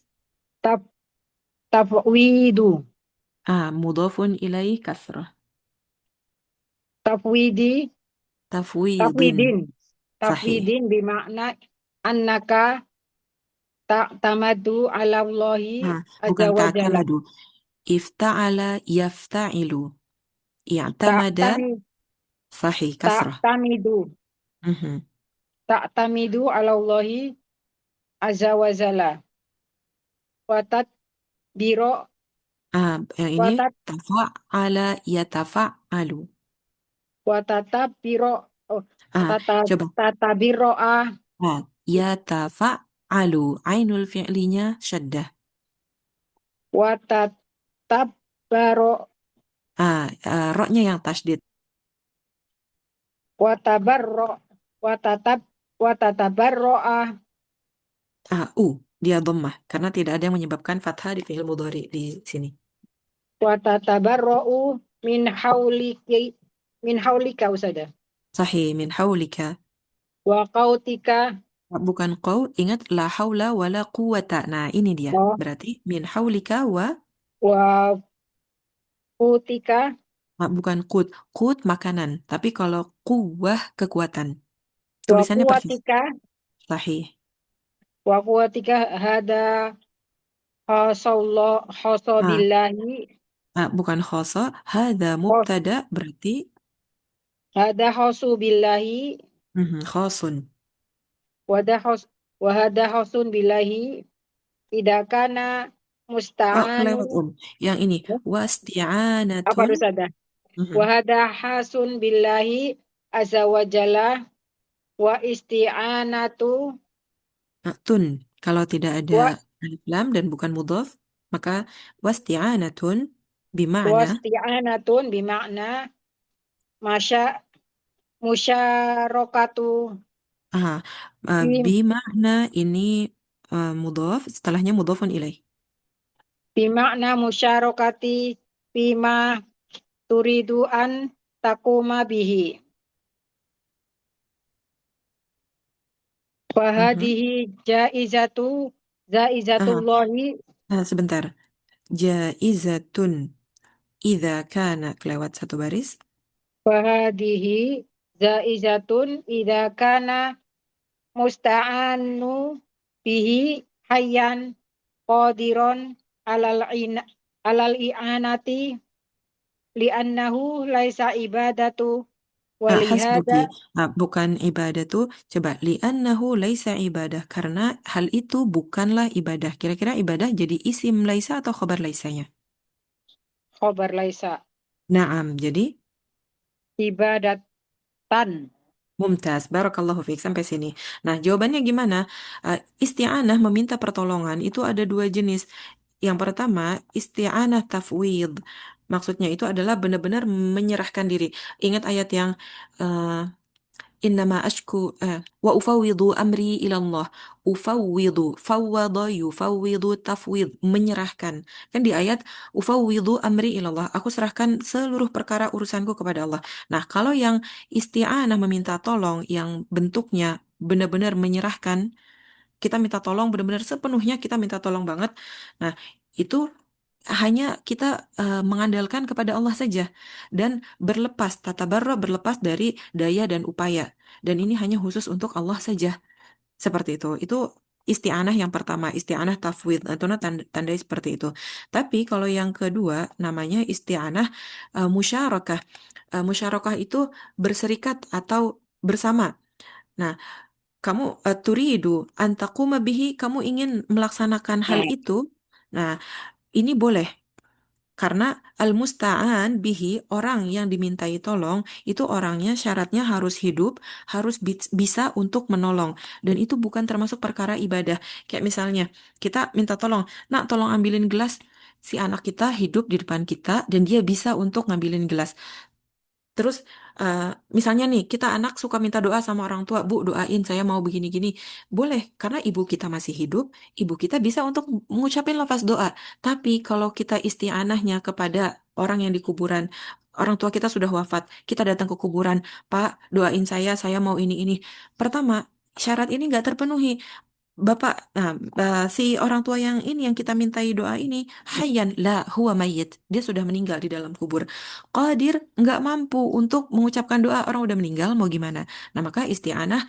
taf tafwidu mudhafun ilaih kasrah. tafwidi Tafwidin. tafwidin Sahih. tafwidin bermakna annaka ta'tamadu ala Allahi Nah, azza bukan wa jalla. ta'tamadu. Ifta'ala yafta'ilu. I'tamada. Ta'tami Sahih. Kasrah. ta'tamidu Mhm. ta'tamidu ala Allahi azza wa jalla. Watat biro Yang ini watat tafa'ala yatafa'alu. watatab biro Ah, tata coba. tata biro'ah Nah, yatafa'alu. Ainul fi'linya syaddah. watatab baro Roknya yang tasdid. watabarro watatab watatabarro'ah Dia dhammah karena tidak ada yang menyebabkan fathah di fi'il mudhari di sini. watatabarro'u min haulika usada Sahih, min haulika. wa qautika Bukan qaw, ingat la haula wala quwata. Nah, ini dia. wa Berarti min haulika wa qutika bukan qut. Qut makanan, tapi kalau quwwah kekuatan. wa Tulisannya persis. quwatika Sahih. hada hasallah Ah, hasabillahi bukan khoso. Hadza mubtada berarti hada hasubillahi khosun. wahada hasun billahi tidak kana musta'anu Kelewat Yang ini apa wasti'anatun. harus ada Mhm. wahada hasun billahi azza wa jalla wa isti'anatu Tun. Kalau tidak ada wa alif lam dan bukan mudhaf, maka wasti'anatun bima'na wasti'anatun bimakna masya musyarakatu ah, bim- bima'na ini mudhaf, setelahnya mudhafun ilaih. bimakna musyarakati bima turidu an takuma bihi Mhm. fahadihi jaizatullahi Sebentar. Jaizatun idza kana kelewat satu baris. fahadihi jaizatun idza kana musta'anu bihi hayyan qadiron alal i'anati li'annahu laisa ibadatu Hasbuki. walihada Bukan ibadah tuh. Coba. Li'annahu laisa ibadah. Karena hal itu bukanlah ibadah. Kira-kira ibadah jadi isim laisa atau khobar laisanya? khobar laisa Naam. Jadi ibadatan mumtaz. Barakallahu fiik. Sampai sini. Nah, jawabannya gimana? Isti'anah meminta pertolongan itu ada dua jenis. Yang pertama, isti'anah tafwid. Maksudnya itu adalah benar-benar menyerahkan diri. Ingat ayat yang eh, Innama ashku wa ufawwidu amri ilallah. Ufawwidu, fawwada yufawwidu tafwid, menyerahkan. Kan di ayat ufawwidu amri ilallah, aku serahkan seluruh perkara urusanku kepada Allah. Nah, kalau yang isti'anah meminta tolong yang bentuknya benar-benar menyerahkan, kita minta tolong benar-benar sepenuhnya, kita minta tolong banget. Nah, itu hanya kita mengandalkan kepada Allah saja dan berlepas tatabarro, berlepas dari daya dan upaya, dan ini hanya khusus untuk Allah saja. Seperti itu. Itu isti'anah yang pertama, isti'anah tafwid atau tandai seperti itu. Tapi kalau yang kedua namanya isti'anah musyarakah. Musyarakah itu berserikat atau bersama. Nah, kamu turidu antakuma bihi, kamu ingin melaksanakan hal itu. Nah, ini boleh karena al-musta'an bihi, orang yang dimintai tolong, itu orangnya syaratnya harus hidup, harus bisa untuk menolong. Dan itu bukan termasuk perkara ibadah. Kayak misalnya, kita minta tolong, nak tolong ambilin gelas. Si anak kita hidup di depan kita dan dia bisa untuk ngambilin gelas. Terus eh, misalnya nih kita anak suka minta doa sama orang tua, Bu doain saya mau begini-gini. Boleh, karena ibu kita masih hidup, ibu kita bisa untuk mengucapin lafaz doa. Tapi kalau kita isti'anahnya kepada orang yang di kuburan, orang tua kita sudah wafat, kita datang ke kuburan, Pak doain saya mau ini. Pertama, syarat ini nggak terpenuhi. Bapak, si orang tua yang ini yang kita mintai doa ini, hayyan la huwa mayyit. Dia sudah meninggal di dalam kubur. Qadir nggak mampu untuk mengucapkan doa, orang udah meninggal, mau gimana? Nah, maka isti'anah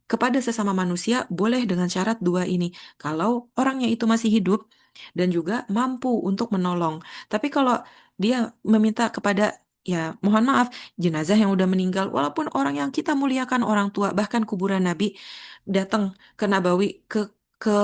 kepada sesama manusia boleh dengan syarat dua ini. Kalau orangnya itu masih hidup dan juga mampu untuk menolong. Tapi kalau dia meminta kepada, ya mohon maaf, jenazah yang udah meninggal, walaupun orang yang kita muliakan, orang tua, bahkan kuburan Nabi, datang ke Nabawi, ke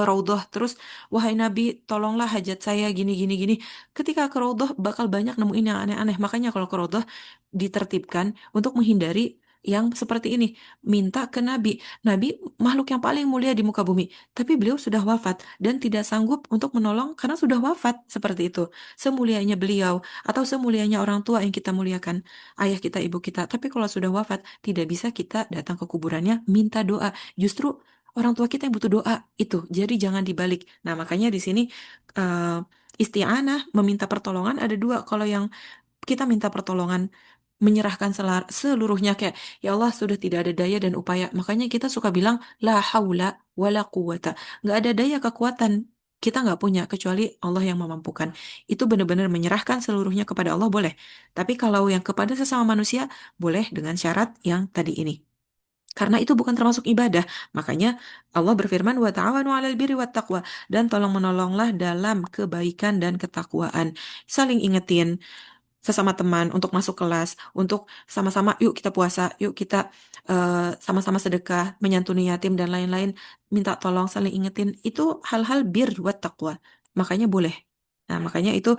Raudhah, terus wahai Nabi tolonglah hajat saya gini gini gini. Ketika ke Raudhah bakal banyak nemuin yang aneh-aneh. Makanya kalau ke Raudhah ditertibkan untuk menghindari yang seperti ini, minta ke Nabi. Nabi makhluk yang paling mulia di muka bumi, tapi beliau sudah wafat dan tidak sanggup untuk menolong karena sudah wafat seperti itu. Semulianya beliau atau semulianya orang tua yang kita muliakan, ayah kita, ibu kita, tapi kalau sudah wafat tidak bisa kita datang ke kuburannya minta doa. Justru orang tua kita yang butuh doa itu. Jadi jangan dibalik. Nah, makanya di sini eh, isti'anah meminta pertolongan ada dua. Kalau yang kita minta pertolongan menyerahkan seluruhnya kayak ya Allah sudah tidak ada daya dan upaya, makanya kita suka bilang la haula wala quwata, nggak ada daya kekuatan, kita nggak punya kecuali Allah yang memampukan. Itu benar-benar menyerahkan seluruhnya kepada Allah boleh, tapi kalau yang kepada sesama manusia boleh dengan syarat yang tadi ini, karena itu bukan termasuk ibadah. Makanya Allah berfirman wa ta'awanu 'alal birri wat taqwa, dan tolong menolonglah dalam kebaikan dan ketakwaan. Saling ingetin sesama teman untuk masuk kelas, untuk sama-sama yuk kita puasa, yuk kita sama-sama sedekah, menyantuni yatim dan lain-lain, minta tolong, saling ingetin, itu hal-hal bir buat takwa. Makanya boleh. Nah, makanya itu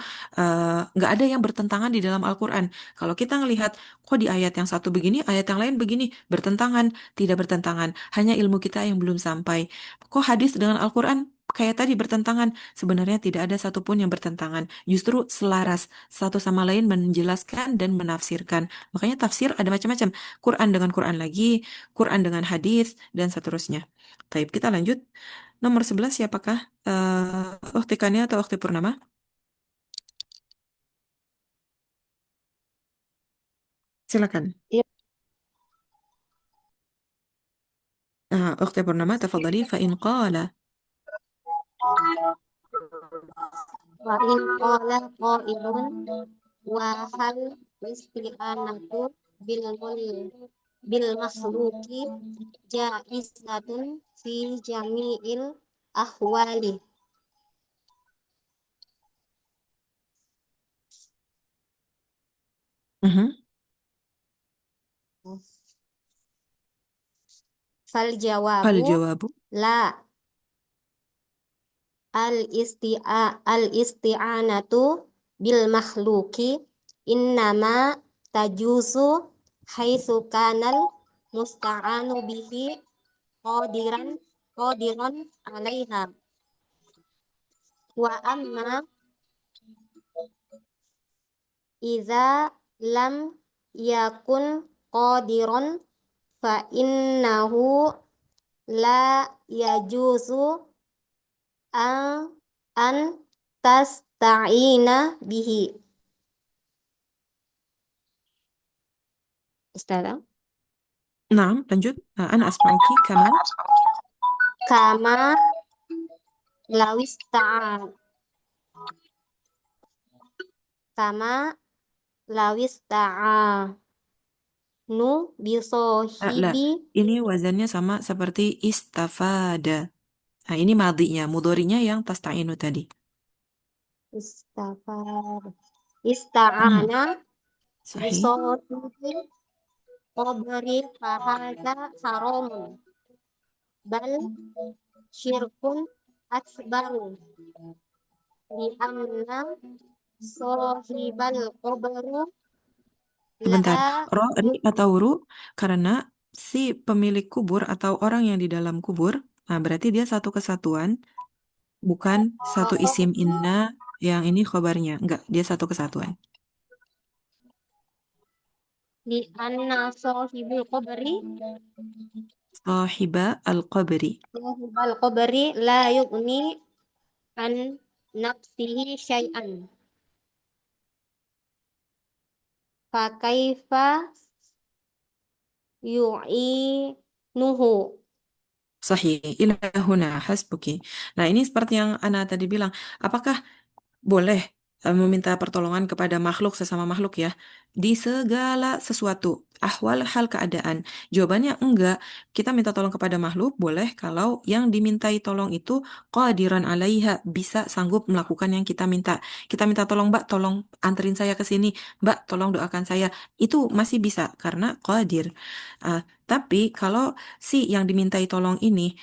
nggak ada yang bertentangan di dalam Al-Quran. Kalau kita ngelihat, kok di ayat yang satu begini, ayat yang lain begini, bertentangan, tidak bertentangan. Hanya ilmu kita yang belum sampai. Kok hadis dengan Al-Quran kayak tadi bertentangan? Sebenarnya tidak ada satupun yang bertentangan. Justru selaras satu sama lain menjelaskan dan menafsirkan. Makanya tafsir ada macam-macam. Quran dengan Quran lagi, Quran dengan hadis, dan seterusnya. Baik, kita lanjut. Nomor 11 siapakah? Ukti atau Ukti Purnama? Silakan. Ya. Ukti Purnama, tafadhali. Fa in qala. Wa in qala qailun wa hal isti'anatu bil makhluqi jaizatun fi jami'il ahwali. Mhm. Fal Fal jawabu jawabu. la al isti'anatu bil makhluqi innama tajuzu haitsu kanal musta'anu bihi qadiran qadiran alaiha wa amma idza lam yakun qadiran fa innahu la yajuzu an an tasta'ina bihi. Ustazah, Nah, lanjut. Ana asma'uki kama. kama lawis ta'an kama lawis ta'anu Lah, bisohibi ini wazannya sama seperti istafada. Nah, ini madinya, mudhari'nya yang tasta'inu tadi. istafad Hmm, ista'ana sahih. bisohibi qabri fahadha haramun bal syirkun akbaru li'anna sohibal qabru Bentar, la ro, ri, atau ru, karena si pemilik kubur atau orang yang di dalam kubur, nah berarti dia satu kesatuan, bukan satu isim inna yang ini khobarnya. Enggak, dia satu kesatuan. li'anna sohibul qabri Sahiba al-qabri. sohibal qabri la yu'ni an nafsihi syai'an fakaifa yu'inuhu Sahih. Ila huna hasbuki. Nah, ini seperti yang Ana tadi bilang. Apakah boleh meminta pertolongan kepada makhluk sesama makhluk ya di segala sesuatu ahwal hal keadaan. Jawabannya enggak. Kita minta tolong kepada makhluk boleh kalau yang dimintai tolong itu qadiran alaiha, bisa sanggup melakukan yang kita minta. Kita minta tolong, Mbak, tolong anterin saya ke sini. Mbak, tolong doakan saya. Itu masih bisa karena qadir. Tapi kalau si yang dimintai tolong ini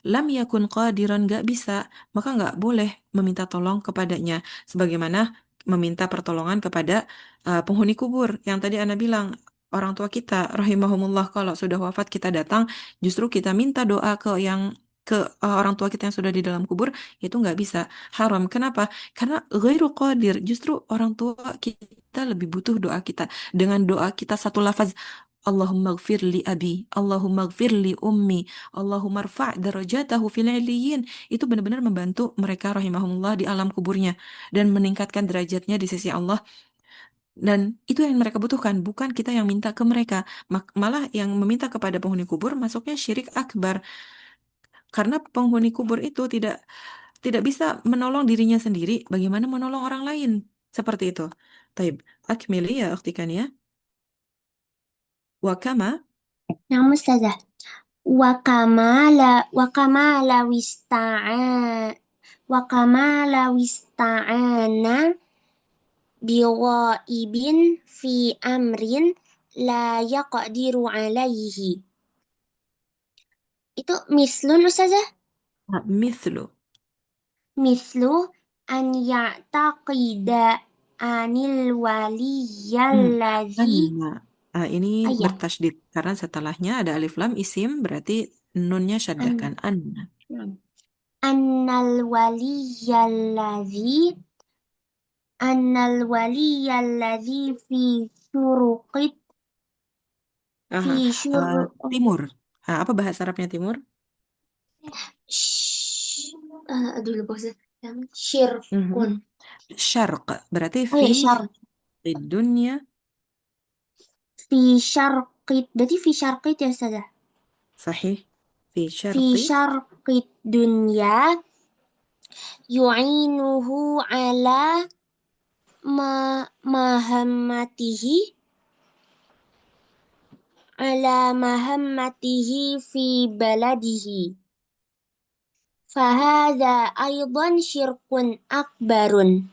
lam yakun qadiran, nggak bisa, maka nggak boleh meminta tolong kepadanya sebagaimana meminta pertolongan kepada penghuni kubur yang tadi Ana bilang. Orang tua kita rahimahumullah kalau sudah wafat kita datang justru kita minta doa ke orang tua kita yang sudah di dalam kubur, itu nggak bisa, haram. Kenapa? Karena ghairu qadir. Justru orang tua kita lebih butuh doa kita. Dengan doa kita satu lafaz, Allahumma gfir li abi, Allahumma gfir li ummi, Allahumma rfa' darajatahu fil 'illiyyin, itu benar-benar membantu mereka rahimahumullah di alam kuburnya dan meningkatkan derajatnya di sisi Allah. Dan itu yang mereka butuhkan, bukan kita yang minta ke mereka. Malah yang meminta kepada penghuni kubur masuknya syirik akbar. Karena penghuni kubur itu tidak bisa menolong dirinya sendiri, bagaimana menolong orang lain? Seperti itu. Taib, akmili ya ukhti Kania. Wa kama Naam Ustazah. Wa kama la wista'ana bighaibin fi amrin la yaqdiru alaihi. Itu mislun Ustazah? mithlu. Mislu an ya'taqida anil Hmm, waliyalladzi anna. Ini ayah bertasydid karena setelahnya ada alif lam isim, berarti nunnya syaddah kan, an anna. annal waliyalladzi fi syuruqit Aha, fi eh, syuruq timur. Apa bahasa Arabnya timur? aduh lupa Ustazah. Mhm. Syirkun. Syarq, berarti Oh ya, dunya. fi syarqit. Berarti fi syarqit ya Ustazah? Sahih. Fi Fi syarqi. syarqit dunya yu'inuhu ala mahammatihi fi baladihi. Fahadha aydan syirkun akbarun.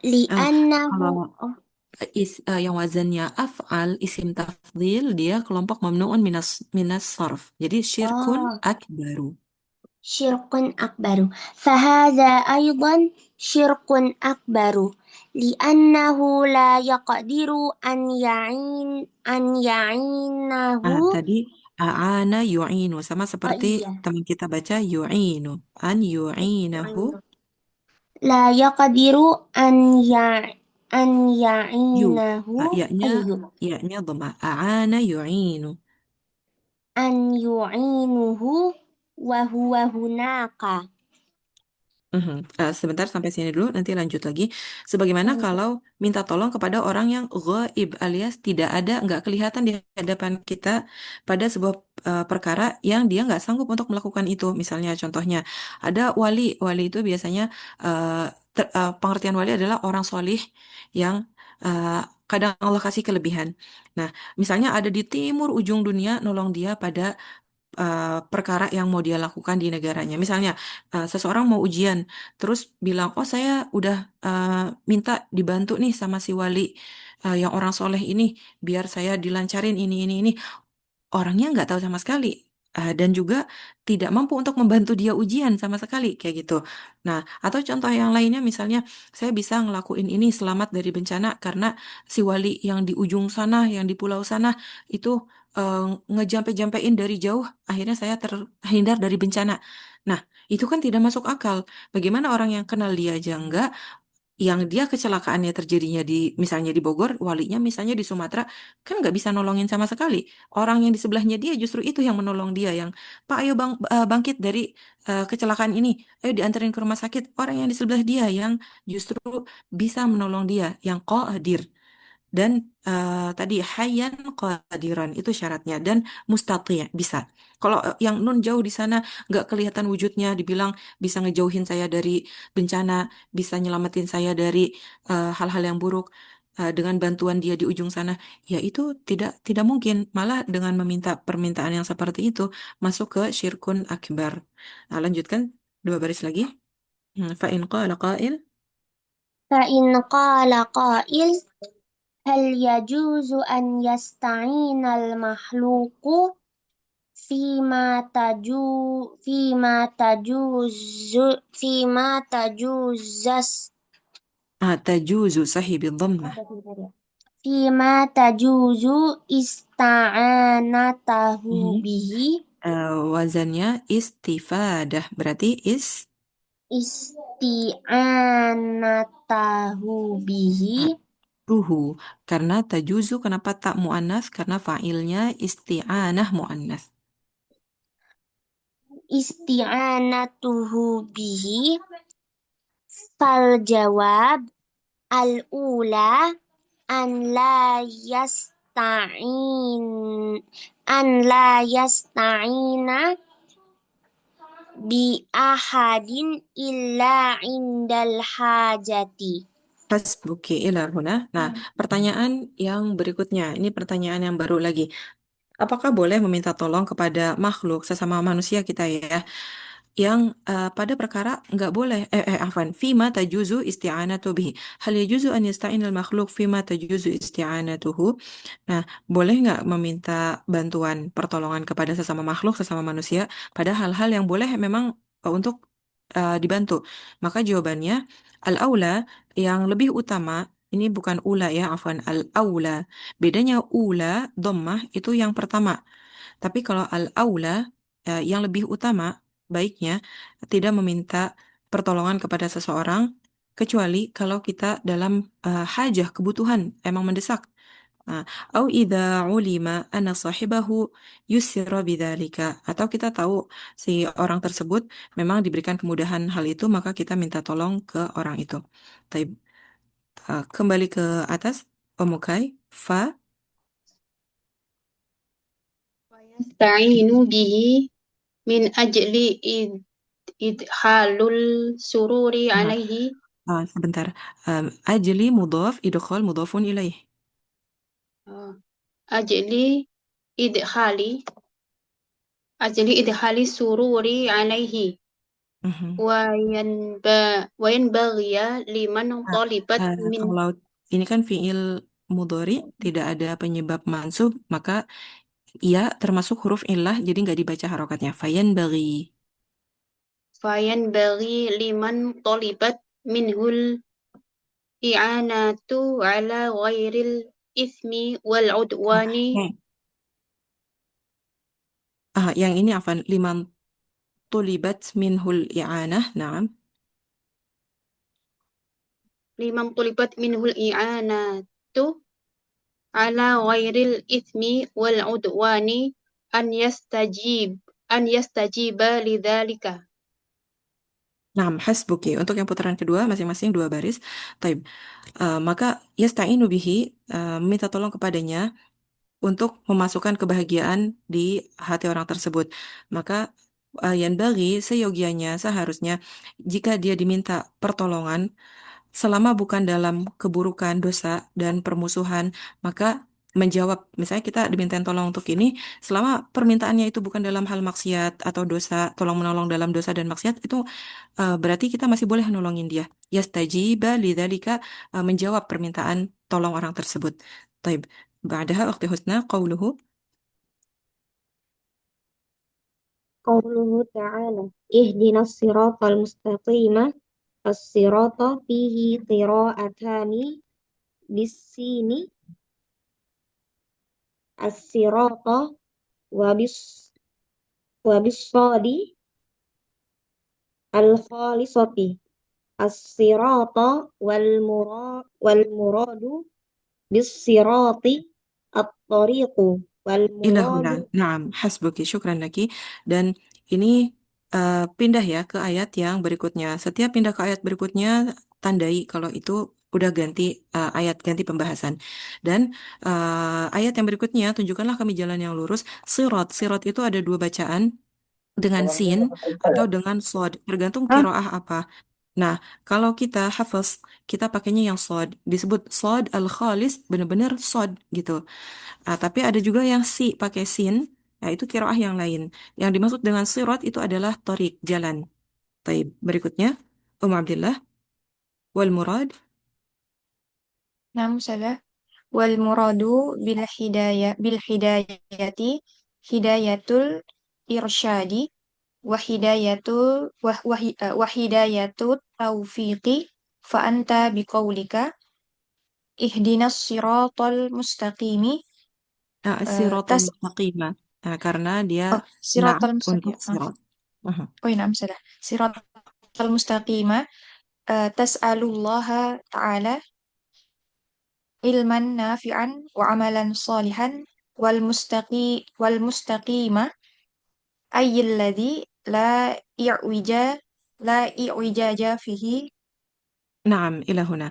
Ah, Li'annahu kalau yang wazannya af'al isim tafdhil dia kelompok mamnu'un minas sarf. Jadi syirkun oh akbaru. syirkun akbaru. Fahadha aydan syirkun akbaru. Li'annahu la yaqdiru an ya'inahu. Tadi a'ana yu'inu sama Oh seperti iya. teman kita baca yu'inu. An yu'inahu La yaqdiru an yu. ya'inahu. Yaknya Ayo. yaknya dhamma. A'ana yu'inu. An yu'inuhu wa huwa hunaka. Mhm. Sebentar sampai sini dulu, nanti lanjut lagi. Sebagaimana kalau minta tolong kepada orang yang ghaib alias tidak ada, nggak kelihatan di hadapan kita pada sebuah perkara yang dia nggak sanggup untuk melakukan itu. Misalnya contohnya ada wali, wali itu biasanya pengertian wali adalah orang solih yang uh, kadang Allah kasih kelebihan. Nah, misalnya ada di timur ujung dunia, nolong dia pada perkara yang mau dia lakukan di negaranya. Misalnya, seseorang mau ujian, terus bilang, oh saya udah minta dibantu nih sama si wali yang orang soleh ini, biar saya dilancarin ini. Orangnya nggak tahu sama sekali. Dan juga tidak mampu untuk membantu dia ujian sama sekali, kayak gitu. Nah, atau contoh yang lainnya, misalnya, saya bisa ngelakuin ini selamat dari bencana karena si wali yang di ujung sana, yang di pulau sana, itu eh, ngejampe-jampein dari jauh, akhirnya saya terhindar dari bencana. Nah, itu kan tidak masuk akal. Bagaimana orang yang kenal dia aja enggak, yang dia kecelakaannya terjadinya di misalnya di Bogor, walinya misalnya di Sumatera, kan nggak bisa nolongin sama sekali. Orang yang di sebelahnya dia justru itu yang menolong dia, yang Pak ayo bang bangkit dari kecelakaan ini, ayo dianterin ke rumah sakit. Orang yang di sebelah dia yang justru bisa menolong dia, yang qadir. dan tadi hayyan qadiran itu syaratnya dan mustati' bisa. Kalau yang nun jauh di sana nggak kelihatan wujudnya, dibilang bisa ngejauhin saya dari bencana, bisa nyelamatin saya dari hal-hal yang buruk dengan bantuan dia di ujung sana, ya itu tidak mungkin. Malah dengan meminta permintaan yang seperti itu masuk ke syirkun akbar. Nah, lanjutkan 2 baris lagi. Fa in qala qail. فإن قال قائل هل يجوز أن يستعين المخلوق فيما تجوز Tajuzu sahih bidhammah. فيما تجوز استعانته Mhm. به Wazannya istifadah, berarti isti'anatahu bihi tuhu. Karena tajuzu kenapa tak muannas? Karena fa'ilnya isti'anah muannas. isti'anatuhu bihi fal jawab al-ula an la yasta'in an la yasta'ina bi ahadin illa indal hajati. Hasbuki ila huna. Nah, pertanyaan yang berikutnya, ini pertanyaan yang baru lagi. Apakah boleh meminta tolong kepada makhluk sesama manusia kita ya, yang pada perkara nggak boleh, afwan, fima tajuzu isti'anatu bihi. Hal yajuzu an yasta'inal makhluk fima tajuzu isti'anatuhu. Nah, boleh nggak meminta bantuan pertolongan kepada sesama makhluk, sesama manusia, pada hal-hal yang boleh memang untuk dibantu? Maka jawabannya al-aula, yang lebih utama, ini bukan ula ya, afwan, al-aula. Bedanya ula, dhammah, itu yang pertama. Tapi kalau al-aula, yang lebih utama, baiknya tidak meminta pertolongan kepada seseorang, kecuali kalau kita dalam hajah, kebutuhan, emang mendesak. Nah, au idza ulima anna sahibahu yusira bidzalika, atau kita tahu si orang tersebut memang diberikan kemudahan hal itu, maka kita minta tolong ke orang itu. Taib. Kembali ke atas, Omukai, fa. Yasta'inu bihi min ajli idhalul sururi Nah, alaihi. sebentar. Ajli mudhaf, idkhal mudhafun ilaih. Ajli idhali idhali sururi alaihi Mhm. wa yanbaghiya liman Nah, talibat min kalau ini kan fiil mudhari, tidak ada penyebab mansub, maka ia termasuk huruf illah, jadi nggak dibaca harokatnya. Fayan bagi. liman talibat minhul i'anatu ala ghairil ismi wal udwani. Yang ini afan liman tulibat minhul i'anah. Naam. Liman tulibat minhul i'anatu ala ghairil ismi wal udwani an yastajiba lidzalika. Nah, hasbuki. Untuk yang putaran kedua, masing-masing 2 baris. Taib. Maka yasta'inu bihi, minta tolong kepadanya untuk memasukkan kebahagiaan di hati orang tersebut. Maka yang bagi seyogianya, seharusnya, jika dia diminta pertolongan, selama bukan dalam keburukan, dosa, dan permusuhan, maka menjawab, misalnya kita dimintain tolong untuk ini, selama permintaannya itu bukan dalam hal maksiat atau dosa, tolong menolong dalam dosa dan maksiat, itu berarti kita masih boleh nolongin dia. Yastajiba lidzalika, menjawab permintaan tolong orang tersebut. Taib. Ba'daha ukhti Husna qauluhu. Qauluhu ta'ala ihdinas siratal mustaqima as-sirata fihi qira'atani bis-sini as-sirata wa bis-sadi al-khalisati as-sirata wal muradu bis-sirati at-tariqu wal Ilahuna. muradu. Naam, hasbuki. Syukran lagi. Dan ini pindah ya ke ayat yang berikutnya. Setiap pindah ke ayat berikutnya, tandai kalau itu udah ganti ayat, ganti pembahasan. Dan ayat yang berikutnya, tunjukkanlah kami jalan yang lurus. Sirat, sirat itu ada dua bacaan, dengan sin atau dengan sod, tergantung Hah? kiroah apa. Nah, kalau kita hafaz, kita pakainya yang sod, disebut sod al-khalis, benar-benar sod gitu. Tapi ada juga yang si pakai sin, nah itu kiroah yang lain. Yang dimaksud dengan sirat itu adalah torik, jalan. Taib. Berikutnya, Abdillah, wal murad. Nam salah. Wal muradu bil hidayati hidayatul irsyadi wa hidayatut taufiqi fa anta biqaulika ihdinas siratal mustaqimi Siratal tas mustaqimah. Karena dia naat siratal mustaqim untuk sirat. Mhm. oh ya, nam salah. Siratal mustaqima tas'alullaha ta'ala ilman nafi'an wa amalan salihan wal mustaqima ayyalladzi la i'wija la i'wijaja fihi. Naam, ila huna.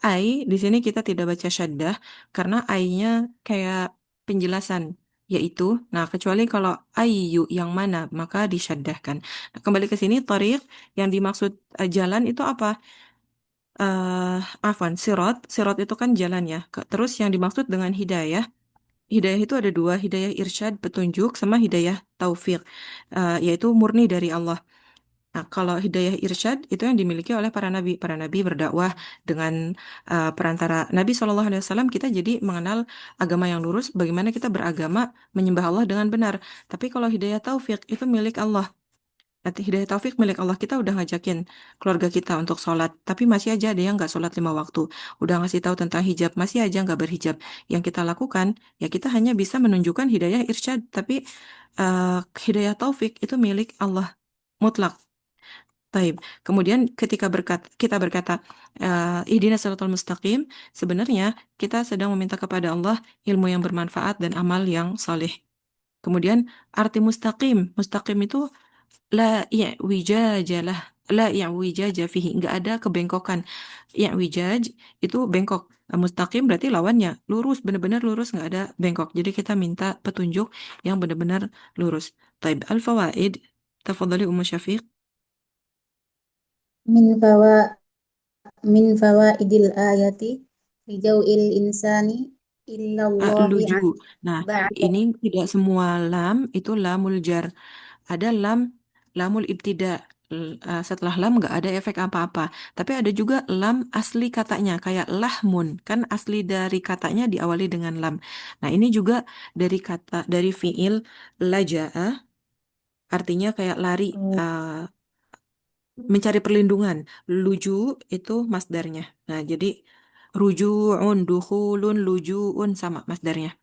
Ai di sini kita tidak baca syaddah karena ai-nya kayak penjelasan, yaitu, nah kecuali kalau ayyu yang mana maka disyaddahkan. Nah, kembali ke sini, tariq yang dimaksud jalan itu apa? Afwan, sirat, sirat itu kan jalan ya. Terus yang dimaksud dengan hidayah, hidayah itu ada dua, hidayah irsyad, petunjuk, sama hidayah taufik, yaitu murni dari Allah. Nah, kalau hidayah irsyad itu yang dimiliki oleh para nabi. Para nabi berdakwah dengan perantara Nabi SAW, kita jadi mengenal agama yang lurus, bagaimana kita beragama, menyembah Allah dengan benar. Tapi kalau hidayah taufik itu milik Allah. Nanti hidayah taufik milik Allah, kita udah ngajakin keluarga kita untuk sholat, tapi masih aja ada yang nggak sholat 5 waktu. Udah ngasih tahu tentang hijab, masih aja nggak berhijab. Yang kita lakukan, ya kita hanya bisa menunjukkan hidayah irsyad, tapi hidayah taufik itu milik Allah mutlak. Taib. Kemudian ketika kita berkata ihdinas siratal mustaqim, sebenarnya kita sedang meminta kepada Allah ilmu yang bermanfaat dan amal yang saleh. Kemudian arti mustaqim, mustaqim itu la i'wijajalah, la i'wijaja fihi, nggak ada kebengkokan. I'wijaj itu bengkok. Mustaqim berarti lawannya lurus, benar-benar lurus, nggak ada bengkok. Jadi kita minta petunjuk yang benar-benar lurus. Taib. Al-fawaid, tafadhali Ummu Syafiq. min fawa min fawaidil ayati rijauil insani illallahi Luju. Nah, ba'da. ini tidak semua lam itu lamul jar. Ada lamul ibtida. Setelah lam nggak ada efek apa-apa. Tapi ada juga lam asli katanya, kayak lahmun. Kan asli dari katanya diawali dengan lam. Nah, ini juga dari fiil laja'a, artinya kayak lari, mencari perlindungan. Luju itu masdarnya. Nah, jadi ruju'un, dukhulun, luju'un sama masdarnya.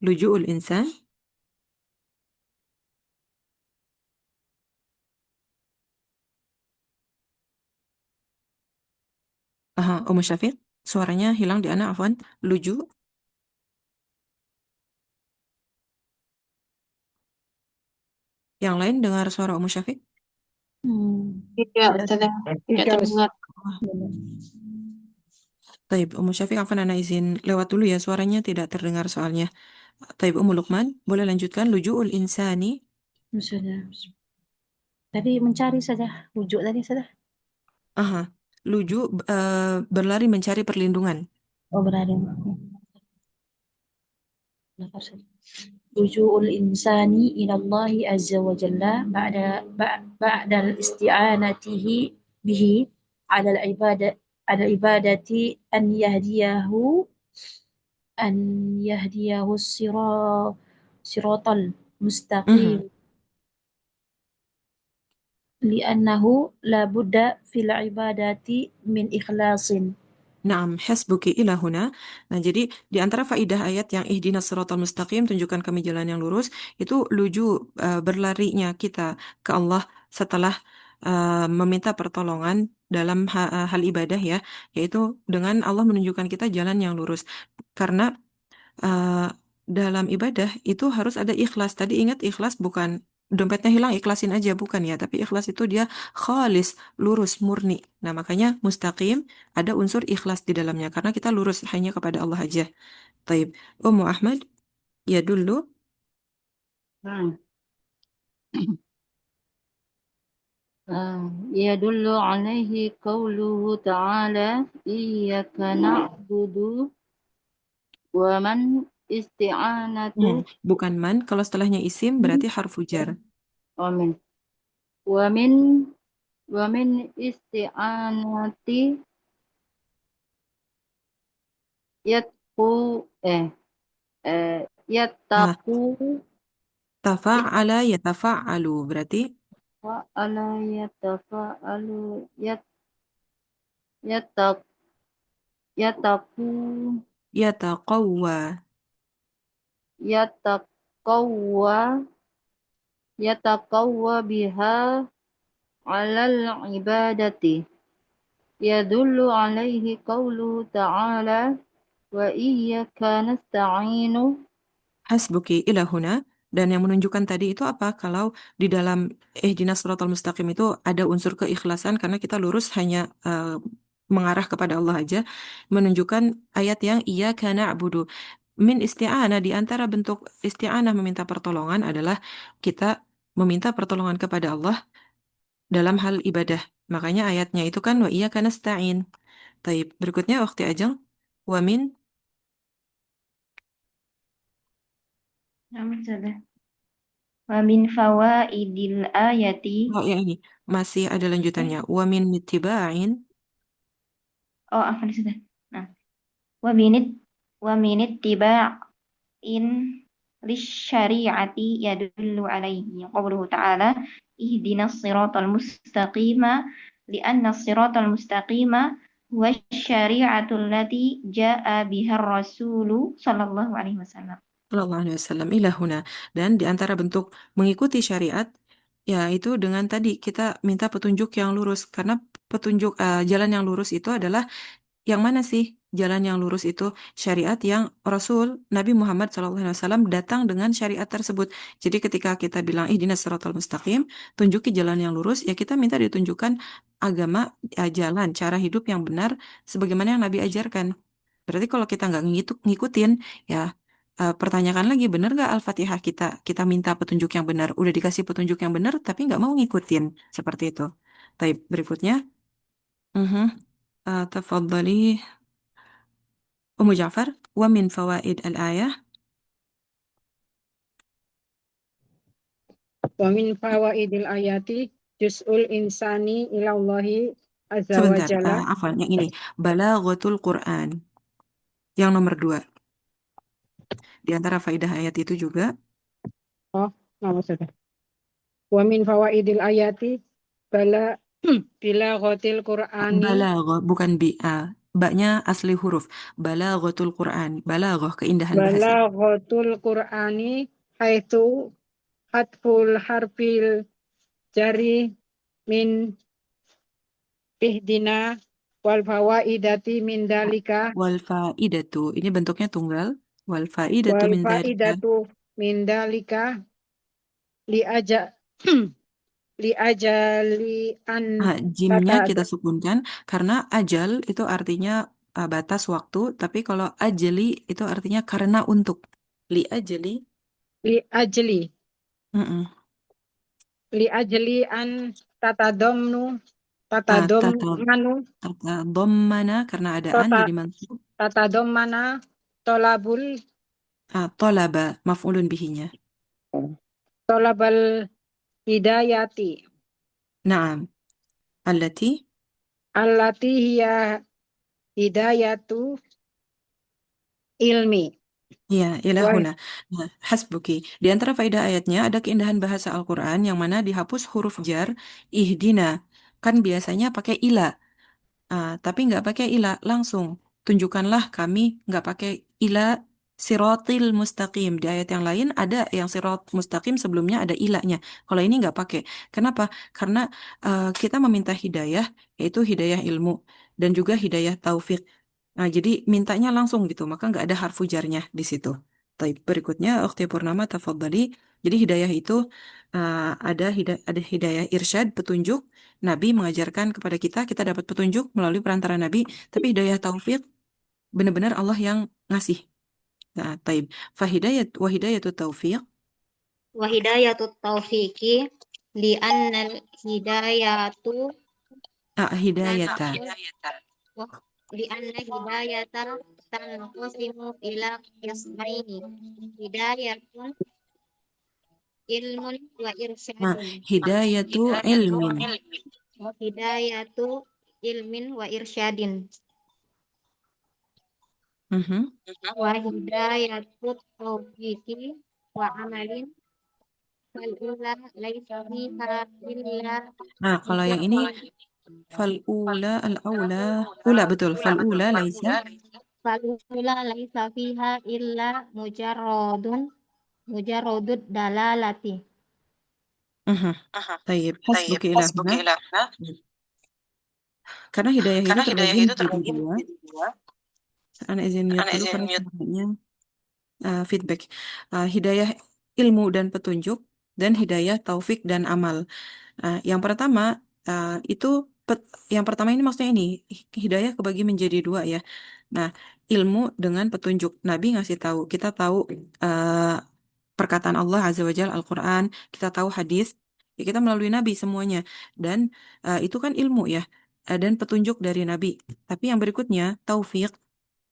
Luju'ul insan. Ummu Syafiq, suaranya hilang di ana, afwan. Luju. Yang lain dengar suara Ummu Syafiq? Tidak, Tidak, Ustazah. Tidak Tidak, terdengar. Taib, Ummu Syafiq, afwan, ana izin lewat dulu ya, suaranya tidak terdengar soalnya. Taib, Ummu Lukman, boleh lanjutkan. Luju'ul insani. sudah. Tadi mencari saja, rujuk tadi saja. Aha. Luju, berlari mencari perlindungan. Oh, berada. Rujuul insani ilallahi azza wa jalla ba'da isti'anatihi bihi ala ibadati an yahdiyahu siratal mustaqim Mhm. li'annahu la budda fil ibadati min ikhlasin. Naam, hasbuki ila huna. Nah, jadi di antara faidah ayat yang ihdinas siratal mustaqim, tunjukkan kami jalan yang lurus, itu luju, berlarinya kita ke Allah setelah meminta pertolongan dalam hal ibadah ya, yaitu dengan Allah menunjukkan kita jalan yang lurus. Karena dalam ibadah itu harus ada ikhlas. Tadi ingat, ikhlas bukan dompetnya hilang ikhlasin aja, bukan ya, tapi ikhlas itu dia khalis, lurus, murni. Nah, makanya mustaqim ada unsur ikhlas di dalamnya karena kita lurus hanya kepada Allah aja. Taib. Ummu Ahmad, ya dulu. نعم يدل عليه قوله تعالى إياك نعبد ومن استعانة Bukan man, kalau setelahnya isim berarti harfu jar. ومن ومن ومن استعانة يتقو Ah, يتقو tafa'ala yatafa'alu berarti وألا يتفاءل يتق يتقو yataqawwa. يتقوى يتقوى بها على العبادة يدل عليه قوله تعالى وإياك نستعين Hasbuki ila huna. Dan yang menunjukkan tadi itu apa? Kalau di dalam ihdinas siratal mustaqim itu ada unsur keikhlasan karena kita lurus hanya mengarah kepada Allah aja. Menunjukkan ayat yang iyyaka na'budu. Min isti'anah, di antara bentuk isti'anah meminta pertolongan adalah kita meminta pertolongan kepada Allah dalam hal ibadah. Makanya ayatnya itu kan wa iyyaka nasta'in. Taib. Berikutnya waktu Ajeng. Wa min. ومن فوائد الآية Oh ya ini masih ada lanjutannya. Wa min ittiba'in. apa sudah. Nah, ومن ومن اتباع للشريعة يدل عليه قوله تعالى اهدنا الصراط المستقيم لأن الصراط المستقيم هو الشريعة التي جاء بها الرسول صلى الله عليه وسلم. Sallallahu alaihi wasallam ila huna. Dan di antara bentuk mengikuti syariat yaitu dengan tadi kita minta petunjuk yang lurus karena petunjuk jalan yang lurus itu adalah yang mana sih jalan yang lurus itu syariat yang Rasul Nabi Muhammad SAW datang dengan syariat tersebut. Jadi ketika kita bilang ihdinas siratal mustaqim, tunjuki jalan yang lurus, ya kita minta ditunjukkan agama, jalan, cara hidup yang benar sebagaimana yang Nabi ajarkan. Berarti kalau kita nggak ngikutin, ya pertanyakan lagi benar nggak Al-Fatihah kita minta petunjuk yang benar, udah dikasih petunjuk yang benar tapi nggak mau ngikutin seperti itu. Baik, berikutnya. Mhm. Tafadhali Ummu Ja'far, wa min fawaid al-ayah. Wa min fawaidil ayati juz'ul insani ilallahi azza wa Sebentar, jalla. afwan, yang ini. Balaghatul Quran. Yang nomor 2. Di antara faidah ayat itu juga. Oh, maksudnya. Wa min fawaidil ayati bila ghotil Qur'ani Balaghah, bukan bi'a. Ba'nya asli huruf. Balaghatul Quran. Balaghah, keindahan bahasa. ghotul Qur'ani haitsu hatful harfil jari min ihdina wal fawaidati min dalika Wal faidatu. Ini bentuknya tunggal. Wal faidatu wal min dzalika. faidatu min dalika li aja li ajali an Jimnya tata kita sukunkan karena ajal itu artinya batas waktu, tapi kalau ajali itu artinya karena untuk. Li ajali. li ajli Mm-mm. li ajli an tatadamnu Ah, tata tatadammanu dhammana karena ada an tata jadi mansub. tatadammana tolabul Tolaba maf'ulun bihinya. tolabal hidayati Naam. Allati allati hiya hidayatu ilmi. ya Wah, ilahuna. Nah, hasbuki. Di antara faedah ayatnya ada keindahan bahasa Al-Qur'an yang mana dihapus huruf jar ihdina. Kan biasanya pakai ila. Tapi nggak pakai ila langsung. Tunjukkanlah kami nggak pakai ila sirotil mustaqim. Di ayat yang lain ada yang sirot mustaqim sebelumnya ada ilanya. Kalau ini nggak pakai. Kenapa? Karena kita meminta hidayah, yaitu hidayah ilmu dan juga hidayah taufik. Nah, jadi mintanya langsung gitu, maka nggak ada harfu jarnya di situ. Baik, berikutnya Ukhti Purnama tafadhali Jadi hidayah itu ada hidayah irsyad, petunjuk. Nabi mengajarkan kepada kita, kita dapat petunjuk melalui perantara Nabi. Tapi hidayah taufik benar-benar Allah yang ngasih. Nah, taib. Wa hidayatut taufiq. Wa hidayatut taufiqi li annal hidayatu Hidayata. li anna hidayata tanqasimu ila qismaini. Hidayatun ilmun wa Nah, irsyadun. hidayatu ilmin. Hidayatu ilmin wa irsyadin. Mhm. Wa hidayatut taufiqi wa amalin fal ula laisa fiha illa Nah, kalau yang ini fal'ula al-aula. Ula betul. Fal'ula laisa. fal ula laisa fiha illa mujarrodud dalalati. Mhm. Taib. Hasbuki ila huna. Karena hidayah itu terbagi menjadi dua. Anak izin mute dulu karena suaranya feedback. Hidayah ilmu dan petunjuk dan hidayah taufik dan amal. Yang pertama itu yang pertama ini maksudnya ini hidayah kebagi menjadi dua ya. Nah, ilmu dengan petunjuk. Nabi ngasih tahu, kita tahu uh, perkataan Allah Azza wa Jalla Al-Quran, kita tahu hadis, ya kita melalui Nabi semuanya. Dan itu kan ilmu ya, dan petunjuk dari Nabi. Tapi yang berikutnya, taufik,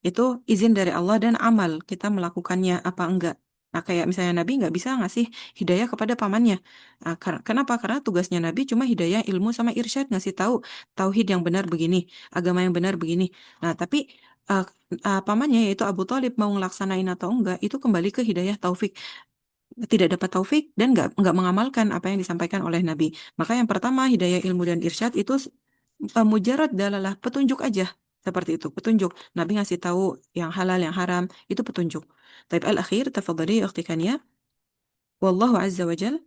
itu izin dari Allah dan amal, kita melakukannya apa enggak. Nah, kayak misalnya Nabi nggak bisa ngasih hidayah kepada pamannya. Kenapa? Karena tugasnya Nabi cuma hidayah ilmu sama irsyad, ngasih tahu tauhid yang benar begini, agama yang benar begini. Nah, tapi uh, pamannya yaitu Abu Thalib mau ngelaksanain atau enggak, itu kembali ke hidayah taufik. Tidak dapat taufik dan nggak mengamalkan apa yang disampaikan oleh Nabi. Maka yang pertama hidayah ilmu dan irsyad itu mujarad dalalah petunjuk aja seperti itu petunjuk. Nabi ngasih tahu yang halal yang haram itu petunjuk. Taib al-akhir tafadhali ya ukhti Kania. Wallahu azza wa jal.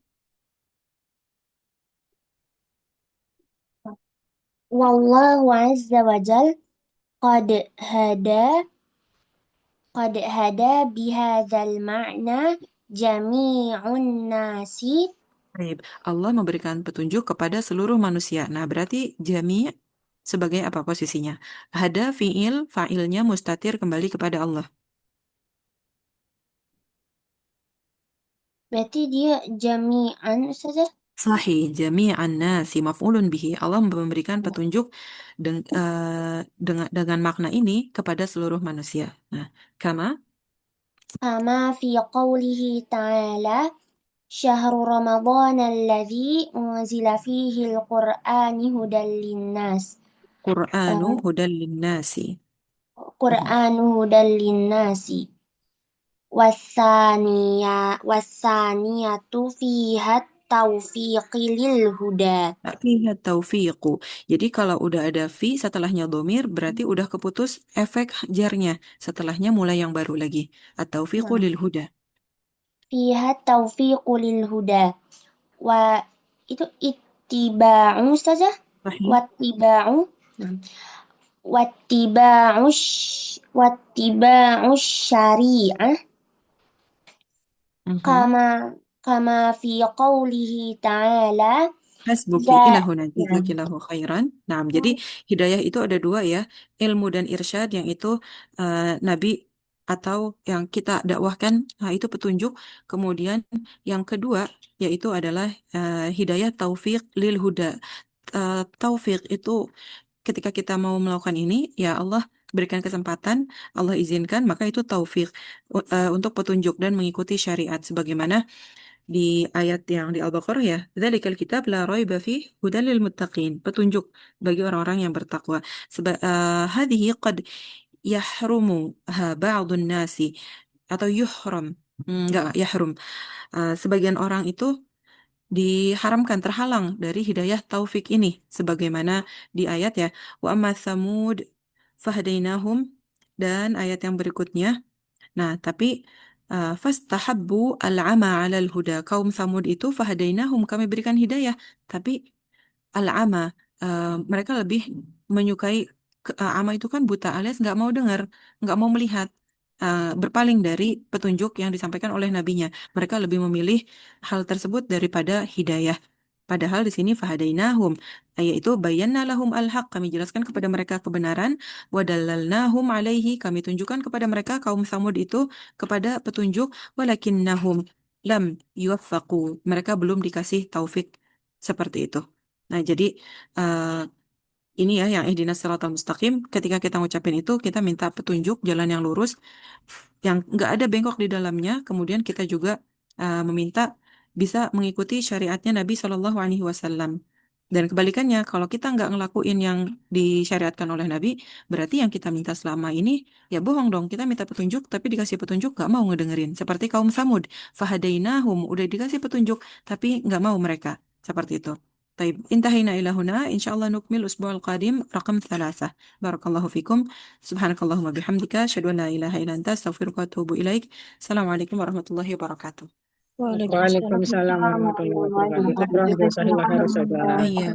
Wallahu azza wa jal qad hada qad hada bihadzal ma'na jami'un nasi. Taib. Allah memberikan petunjuk kepada seluruh manusia. Nah, berarti jami sebagai apa posisinya? Hada fi'il, fa'ilnya mustatir kembali kepada Allah. Berarti dia jami'an saja. Sahih, jami'an nasi maf'ulun bihi. Allah memberikan petunjuk dengan makna ini kepada seluruh manusia. Nah, kama Kama fi qawlihi ta'ala syahru ramadhan alladhi unzila fihi al-Qur'ani hudan linnas. Qur'anu hudal linnasi. Qur'anu hudan linnasi. Wassaniyatu fiha taufiqi lil huda. Fiha taufiqu. Jadi kalau udah ada fi setelahnya domir berarti udah keputus efek jarnya. Setelahnya mulai yang baru lagi. At-taufiqu lil huda. Fiha taufiqu lil huda. Wa itu ittiba'u saja. Sahih. Wattiba'u. Wattiba'u syari'ah. Kama fi qawlihi ta'ala. Hasbuki ila huna jazakillahu khairan. Nah, jadi hidayah itu ada dua ya, ilmu dan irsyad yang itu Nabi atau yang kita dakwahkan, nah itu petunjuk. Kemudian yang kedua yaitu adalah hidayah taufik lil huda. Taufik itu ketika kita mau melakukan ini, ya Allah berikan kesempatan, Allah izinkan, maka itu taufik untuk petunjuk dan mengikuti syariat sebagaimana di ayat yang di Al-Baqarah ya, dzalikal kitab la raiba fih hudal lil muttaqin, petunjuk bagi orang-orang yang bertakwa. Hadhihi qad yahrumu ba'dun nasi atau yuhram. Enggak, yahrum. Sebagian orang itu diharamkan terhalang dari hidayah taufik ini sebagaimana di ayat ya, wa amma thamud fahdainahum, dan ayat yang berikutnya. Nah, tapi fastahabbu al-ama 'alal huda. Kaum Samud itu fahadainahum, kami berikan hidayah, tapi al-ama mereka lebih menyukai ama itu kan buta alias nggak mau dengar, nggak mau melihat. berpaling dari petunjuk yang disampaikan oleh nabinya. Mereka lebih memilih hal tersebut daripada hidayah. Padahal di sini fahadainahum, yaitu bayanna lahum al-haq, kami jelaskan kepada mereka kebenaran, wadallalnahum alaihi, kami tunjukkan kepada mereka kaum Samud itu kepada petunjuk, walakinnahum lam yuwaffaqu, mereka belum dikasih taufik seperti itu. Nah, jadi eh, ini ya yang ihdinas siratal mustaqim, ketika kita ngucapin itu kita minta petunjuk jalan yang lurus yang nggak ada bengkok di dalamnya. Kemudian kita juga meminta bisa mengikuti syariatnya Nabi Shallallahu Alaihi Wasallam. Dan kebalikannya, kalau kita nggak ngelakuin yang disyariatkan oleh Nabi, berarti yang kita minta selama ini ya bohong dong. Kita minta petunjuk, tapi dikasih petunjuk nggak mau ngedengerin. Seperti kaum Samud, fahadainahum, udah dikasih petunjuk, tapi nggak mau mereka. Seperti itu. Taib, intahina ila huna, insyaallah nukmil usbu'al qadim, raqam 3. Barakallahu fikum. Subhanakallahumma bihamdika, asyhadu an la ilaha illa anta, astaghfiruka wa atubu ilaik. Assalamualaikum warahmatullahi wabarakatuh. Waalaikumsalam warahmatullahi wabarakatuh. Jazakallahu khairan. Iya,